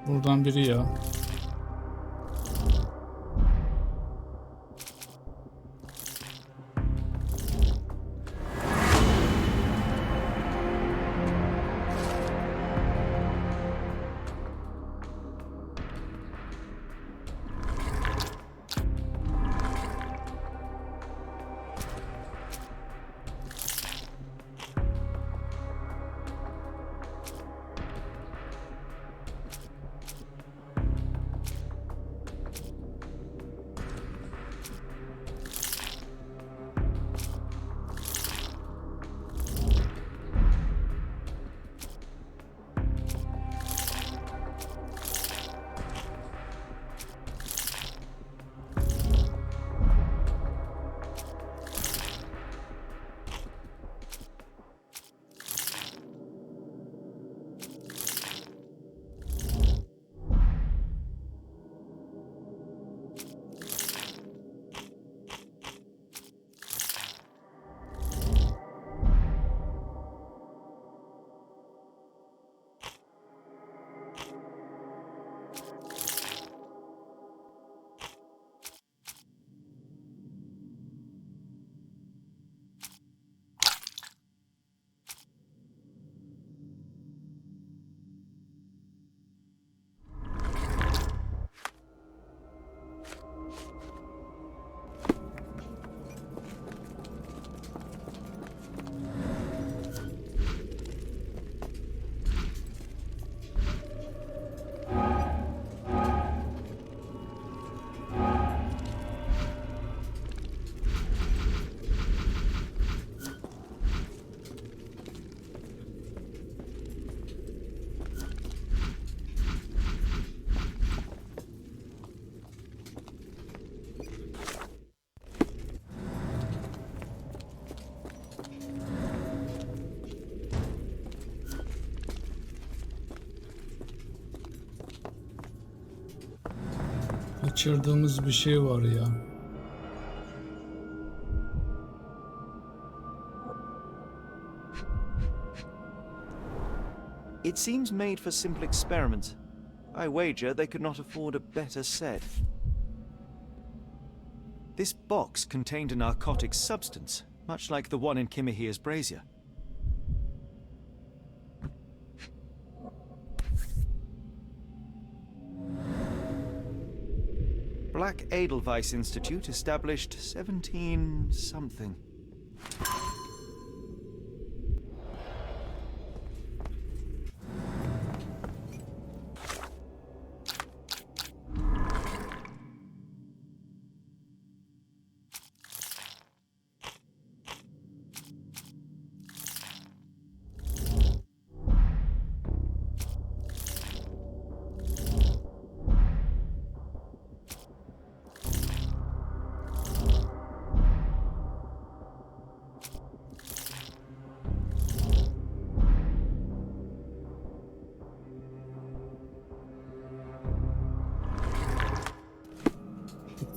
S1: Buradan biri ya. Kaçırdığımız bir şey var ya.
S6: It seems made for simple experiments. I wager they could not afford a better set. This box contained a narcotic substance, much like the one in Kimihia's brazier. Black Edelweiss Institute, established 17-something.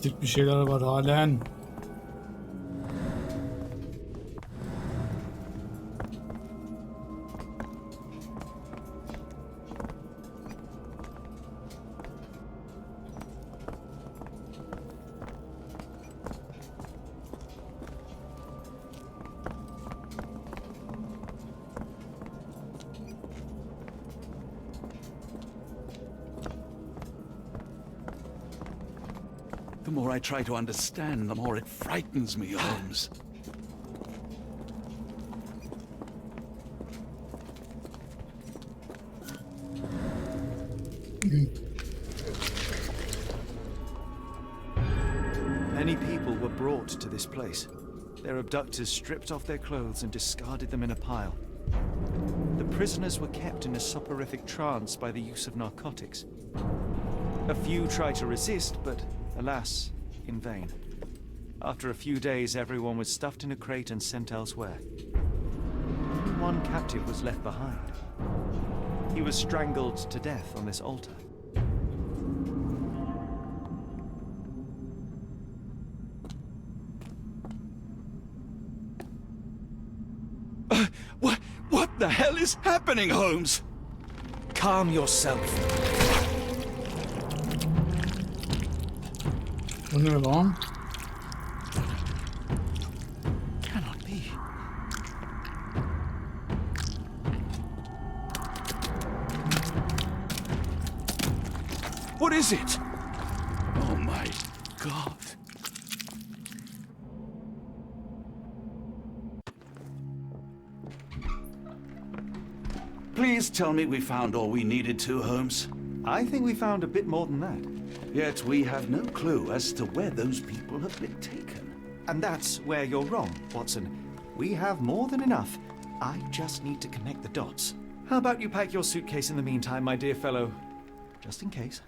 S1: Tip bir şeyler var halen.
S2: The more I try to understand, the more it frightens me, Holmes.
S6: Many people were brought to this place. Their abductors stripped off their clothes and discarded them in a pile. The prisoners were kept in a soporific trance by the use of narcotics. A few tried to resist, but alas, in vain. After a few days, everyone was stuffed in a crate and sent elsewhere. Only one captive was left behind. He was strangled to death on this altar.
S2: What the hell is happening, Holmes?
S6: Calm yourself.
S1: Bu ne lan?
S2: Cannot be. What is it? Oh my God. Please tell me we found all we needed to, Holmes.
S6: I think we found a bit more than that.
S2: Yet we have no clue as to where those people have been taken.
S6: And that's where you're wrong, Watson. We have more than enough. I just need to connect the dots. How about you pack your suitcase in the meantime, my dear fellow? Just in case.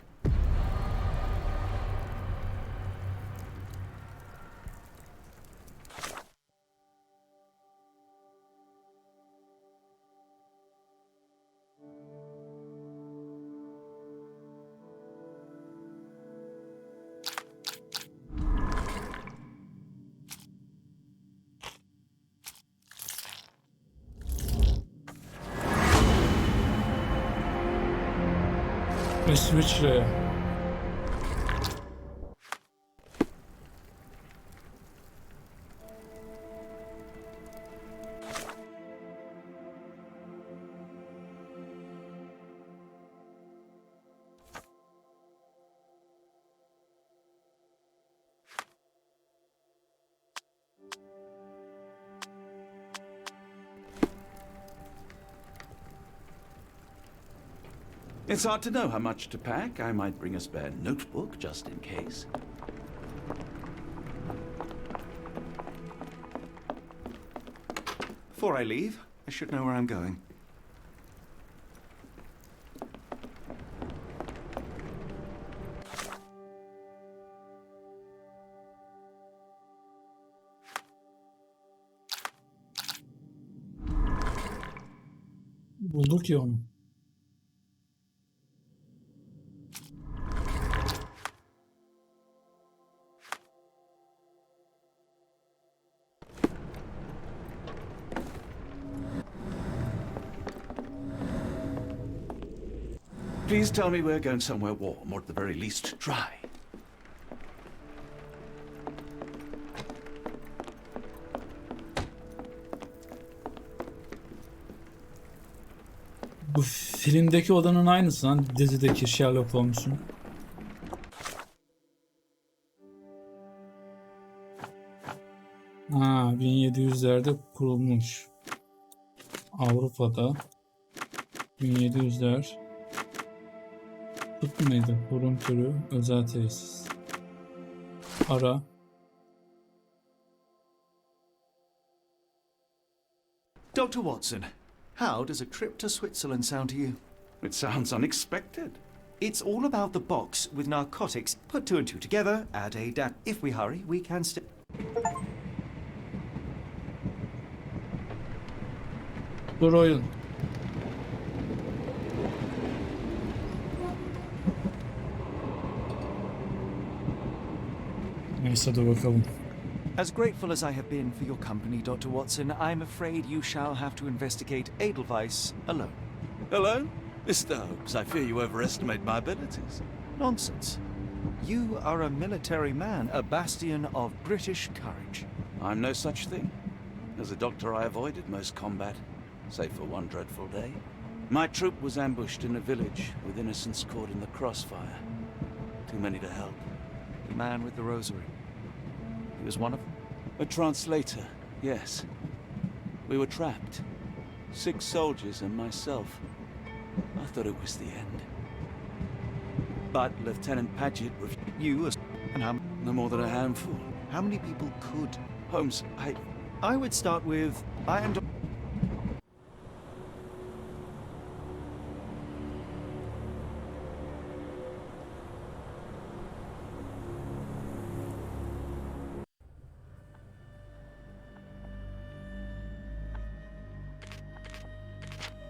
S1: İsviçre.
S2: It's hard to know how much to pack. I might bring a spare notebook just in case.
S6: Before I leave, I should know where I'm going.
S1: Bulduk ya onu.
S2: Please tell me we're going somewhere warm, or at the very least dry.
S1: Bu filmdeki odanın aynısı lan, dizideki Sherlock Holmes'un. Ha, 1700'lerde kurulmuş. Avrupa'da 1700'ler. Tıp mıydı? Kurum türü, özel tesis. Ara.
S6: Dr. Watson, how does a trip to Switzerland sound to you?
S2: It sounds unexpected.
S6: It's all about the box with narcotics. Put two and two together, add a dash. If we hurry, we can still...
S1: Dur oyun. Neyse dur bakalım.
S6: As grateful as I have been for your company, Dr. Watson, I'm afraid you shall have to investigate Edelweiss alone.
S2: Alone? Mr. Holmes, I fear you overestimate my abilities.
S6: Nonsense. You are a military man, a bastion of British courage.
S2: I'm no such thing. As a doctor, I avoided most combat, save for one dreadful day. My troop was ambushed in a village with innocents caught in the crossfire. Too many to help.
S6: The man with the rosary. He was one of them?
S2: A translator, yes. We were trapped. 6 soldiers and myself. I thought it was the end. But Lieutenant Paget refused.
S6: You and how?
S2: No more than a handful.
S6: How many people could?
S2: Holmes,
S6: I would start with, I am...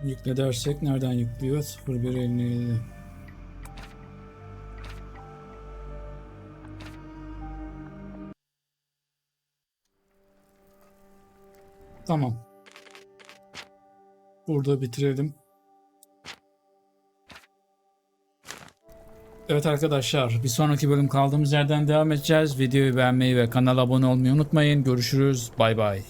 S1: Yükle dersek nereden yüklüyor? 0157. Tamam. Burada bitirelim. Evet arkadaşlar, bir sonraki bölüm kaldığımız yerden devam edeceğiz. Videoyu beğenmeyi ve kanala abone olmayı unutmayın. Görüşürüz. Bay bay.